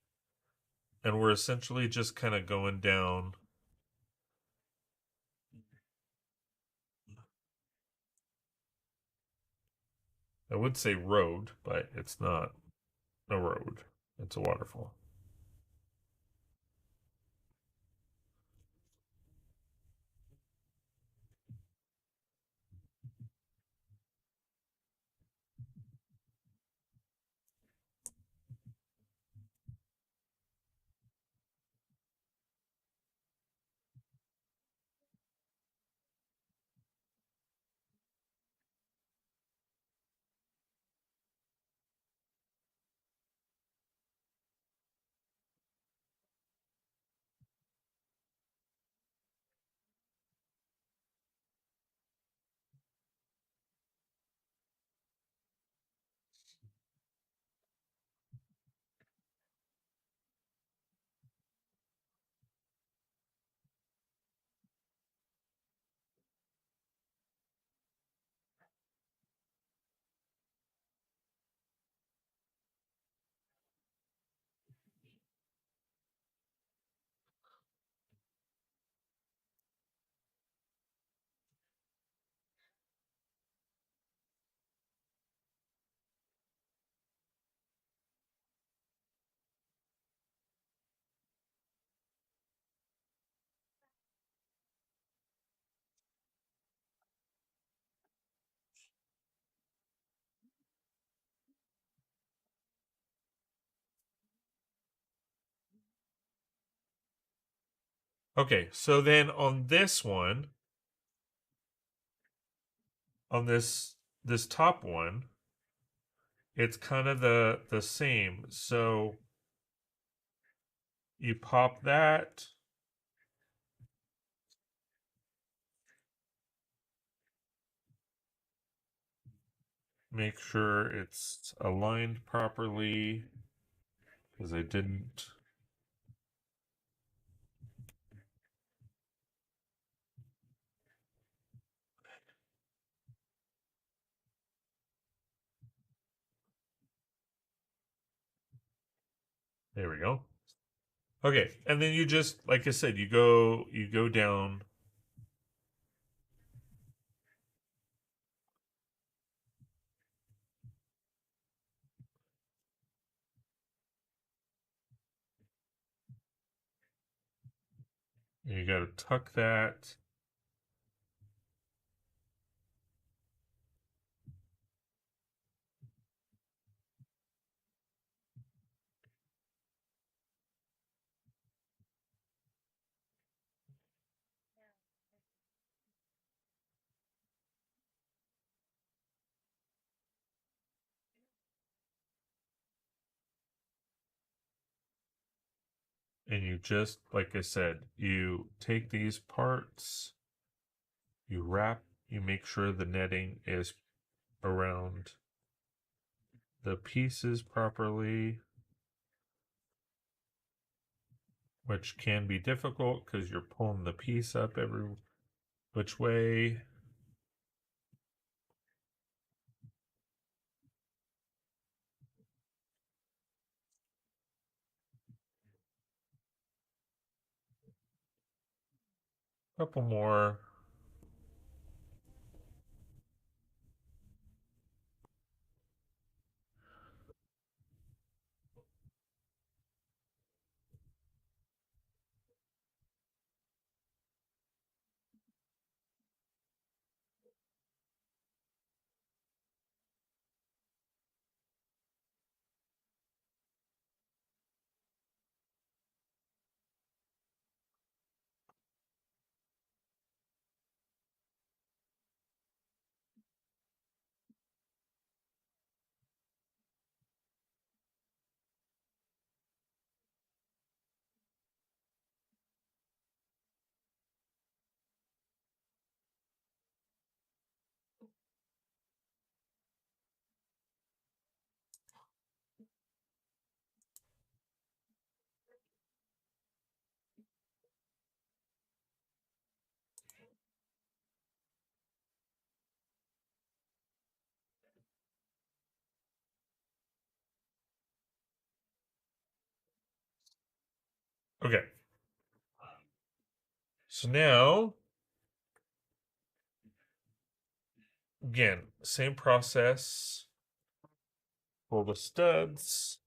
and we're essentially just kind of going down. I would say road, but it's not a road. It's a waterfall. Okay, so then on this one, on this top one, it's kind of the same. So you pop that, make sure it's aligned properly because I didn't. There we go. Okay, and then you just, like I said, you go down. You got to tuck that. And you just, like I said, you take these parts, you wrap, you make sure the netting is around the pieces properly, which can be difficult because you're pulling the piece up every which way. Couple more. Okay. So now, again, same process. Pull the studs.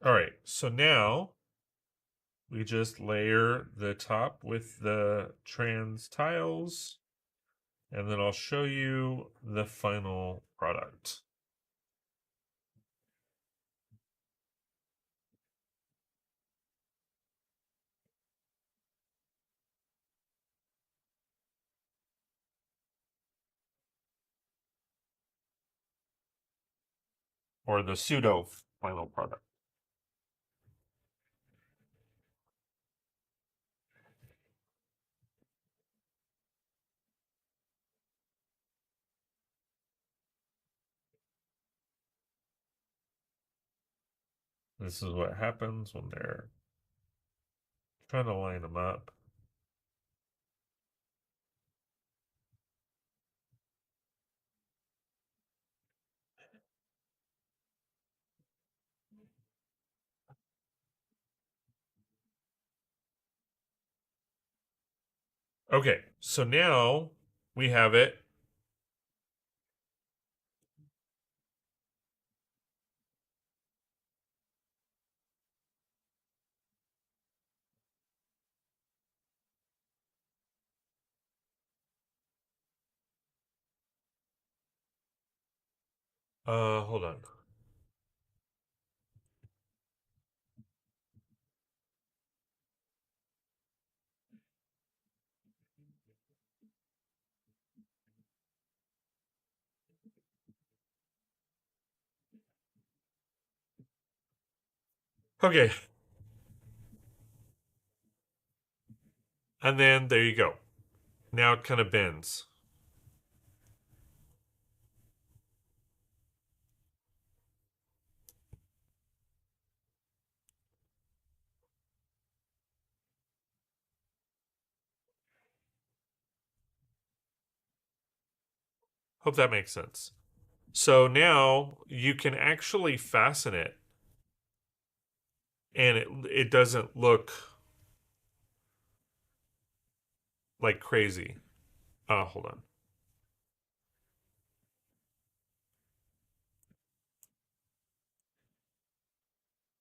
All right. So now we just layer the top with the trans tiles, and then I'll show you the final product. Or the pseudo final product. This is what happens when they're trying to line them up. Okay, so now we have it. Hold on. Okay. And then there you go. Now it kind of bends. Hope that makes sense. So now you can actually fasten it and it doesn't look like crazy. Hold on.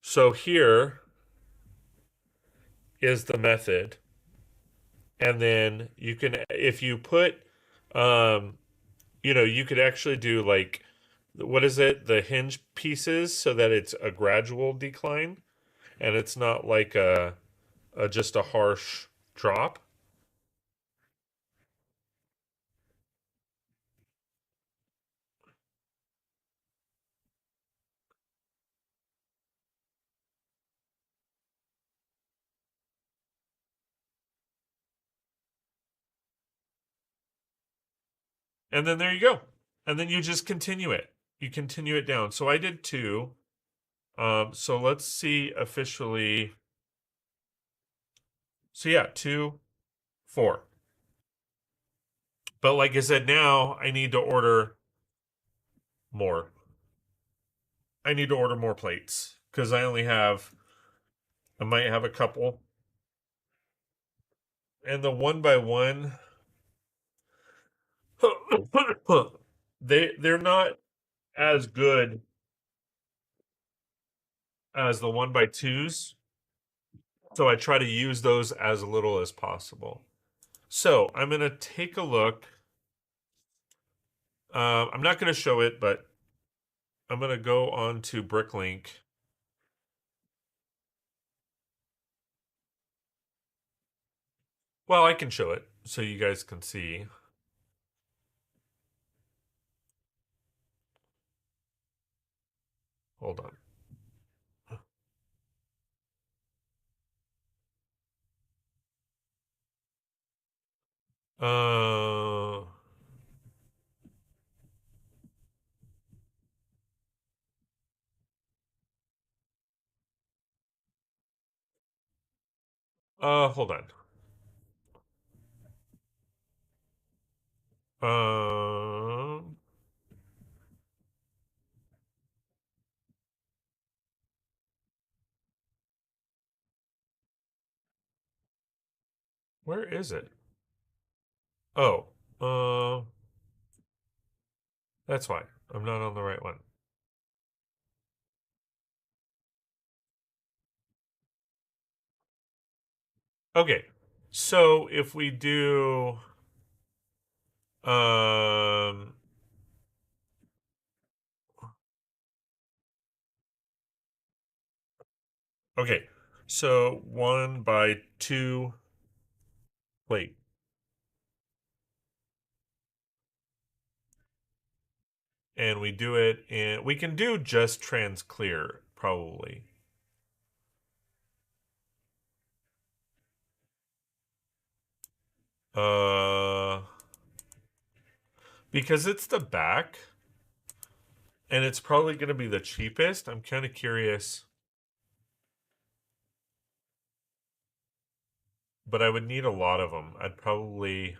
So here is the method. And then you can, if you put, um, you could actually do like, what is it? The hinge pieces so that it's a gradual decline and it's not like a just a harsh drop. And then there you go. And then you just continue it. You continue it down. So I did two. So let's see officially. So yeah, two, four. But like I said, now I need to order more. I need to order more plates because I might have a couple. And the one by one, they're not as good as the one by twos. So I try to use those as little as possible. So I'm going to take a look. I'm not going to show it, but I'm going to go on to Bricklink. Well, I can show it so you guys can see. Hold on. Uh, hold on. Um, where is it? Oh, uh, that's why I'm not on the right one. Okay, so if we do, um, okay, so one by two plate, and we do it, and we can do just trans clear probably. Uh, because it's the back, and it's probably going to be the cheapest. I'm kind of curious, but I would need a lot of them. I'd probably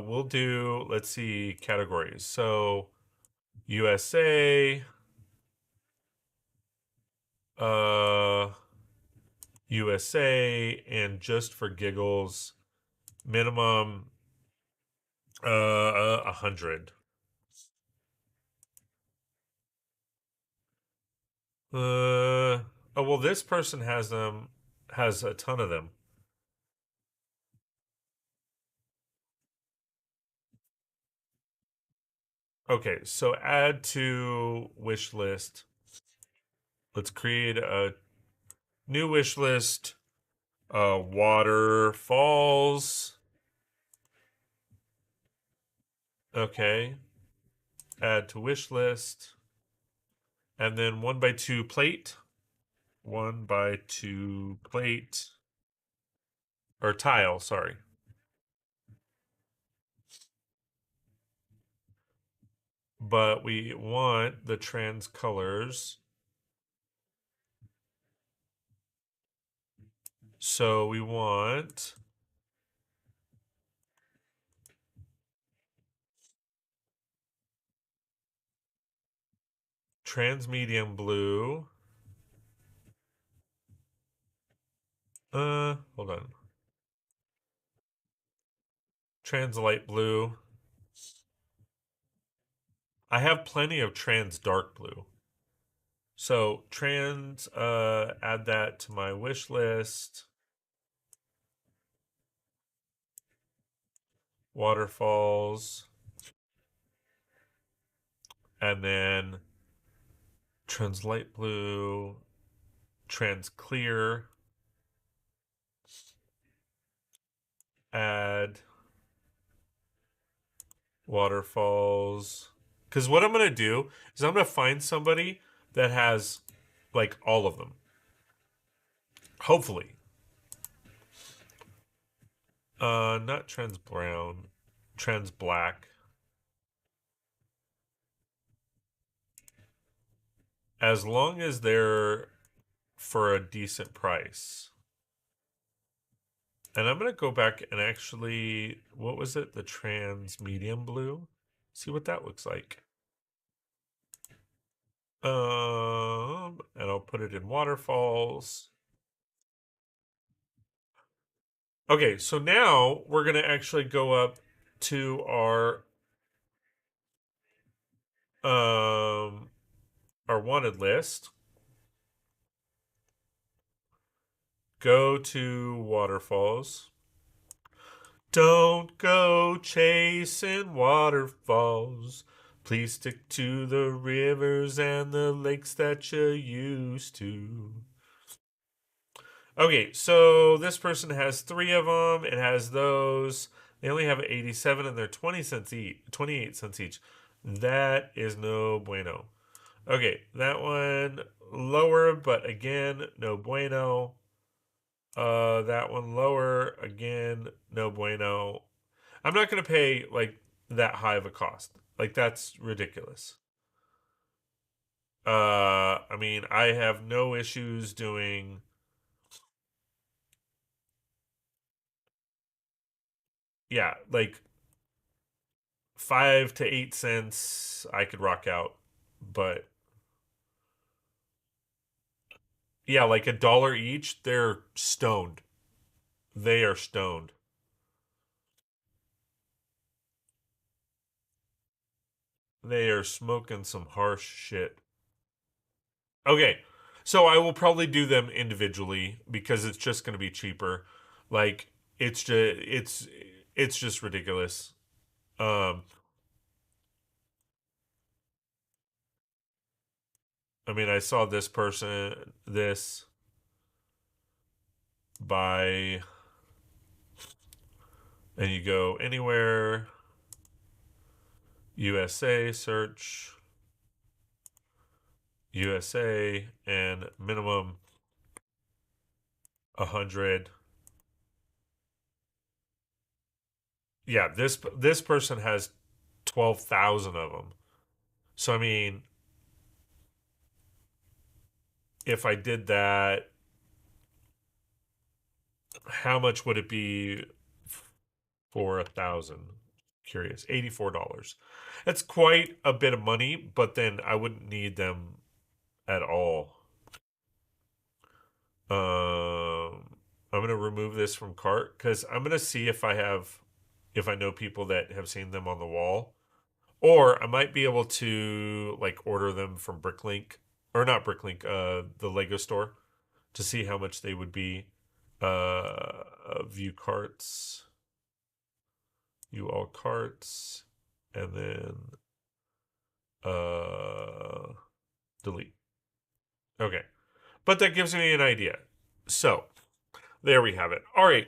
we'll do, let's see, categories. So USA, uh USA, and just for giggles, minimum 100. Oh well, this person has a ton of them. Okay, so add to wish list. Let's create a new wish list. Waterfalls. Okay. Add to wish list. And then 1x2 plate. 1x2 plate. Or tile, sorry. But we want the trans colors. So we want trans medium blue. Hold on. Trans light blue. I have plenty of trans dark blue. So trans, add that to my wish list. Waterfalls. And then trans light blue, trans clear. Add waterfalls. Because what I'm going to do is I'm going to find somebody that has like all of them. Hopefully. Not trans brown, trans black. As long as they're for a decent price. And I'm going to go back and actually, what was it? The trans medium blue. See what that looks like. And I'll put it in waterfalls. Okay, so now we're going to actually go up to our wanted list. Go to waterfalls. Don't go chasing waterfalls. Please stick to the rivers and the lakes that you used to. Okay, so this person has 3 of them. It has those. They only have 87 and they're 20 cents each, 28 cents each. That is no bueno. Okay, that one lower, but again, no bueno. That one lower, again, no bueno. I'm not going to pay like that high of a cost. Like that's ridiculous. I mean, I have no issues doing yeah, like 5 to 8 cents I could rock out. But yeah, like $1 each, they're stoned. They are stoned. They are smoking some harsh shit. Okay. So I will probably do them individually because it's just going to be cheaper. Like it's just ridiculous. Um I mean, I saw this person this by and you go anywhere USA search USA and minimum 100. Yeah, this person has 12,000 of them. So I mean, if I did that, how much would it be for 1,000? Curious, $84. That's quite a bit of money, but then I wouldn't need them at all. I'm gonna remove this from cart because I'm gonna see if I know people that have seen them on the wall, or I might be able to like order them from Bricklink or not Bricklink, the Lego store to see how much they would be. View carts, view all carts, and then delete. Okay, but that gives me an idea. So there we have it. All right.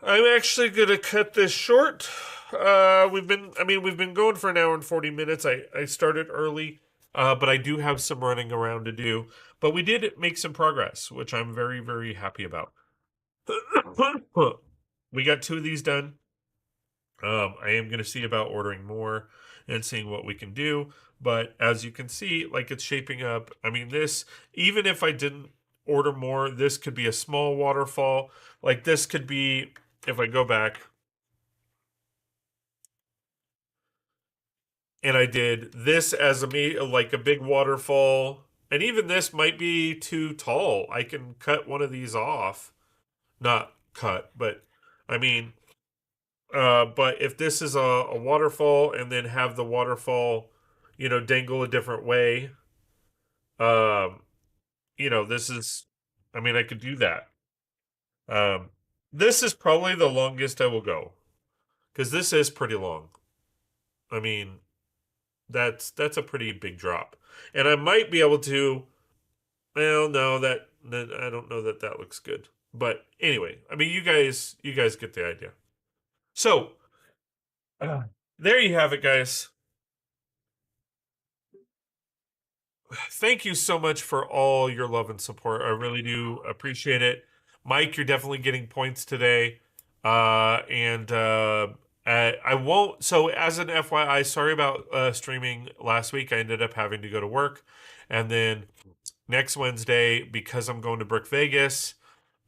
I'm actually gonna cut this short. We've been going for an hour and 40 minutes. I started early. but I do have some running around to do. But we did make some progress, which I'm very, very happy about. We got 2 of these done. I am going to see about ordering more and seeing what we can do. But as you can see, like it's shaping up. I mean, this, even if I didn't order more, this could be a small waterfall. Like this could be, if I go back and I did this as like a big waterfall, and even this might be too tall. I can cut one of these off. Not cut, but I mean, but if this is a waterfall and then have the waterfall, dangle a different way, um, this is, I mean, I could do that. Um, this is probably the longest I will go because this is pretty long. I mean, that's a pretty big drop, and I might be able to. Well, no, that I don't know that that looks good. But anyway, I mean, you guys get the idea. So there you have it, guys. Thank you so much for all your love and support. I really do appreciate it. Mike, you're definitely getting points today. I won't. So, as an FYI, sorry about streaming last week. I ended up having to go to work. And then next Wednesday, because I'm going to Brick Vegas,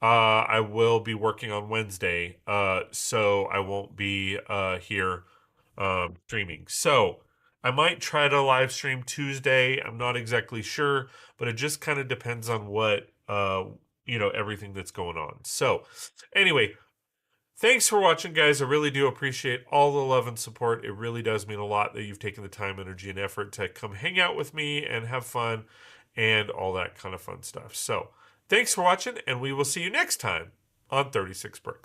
I will be working on Wednesday. So I won't be here streaming. So I might try to live stream Tuesday. I'm not exactly sure, but it just kind of depends on what everything that's going on. So anyway, thanks for watching, guys. I really do appreciate all the love and support. It really does mean a lot that you've taken the time, energy, and effort to come hang out with me and have fun and all that kind of fun stuff. So thanks for watching, and we will see you next time on 36 Bricks.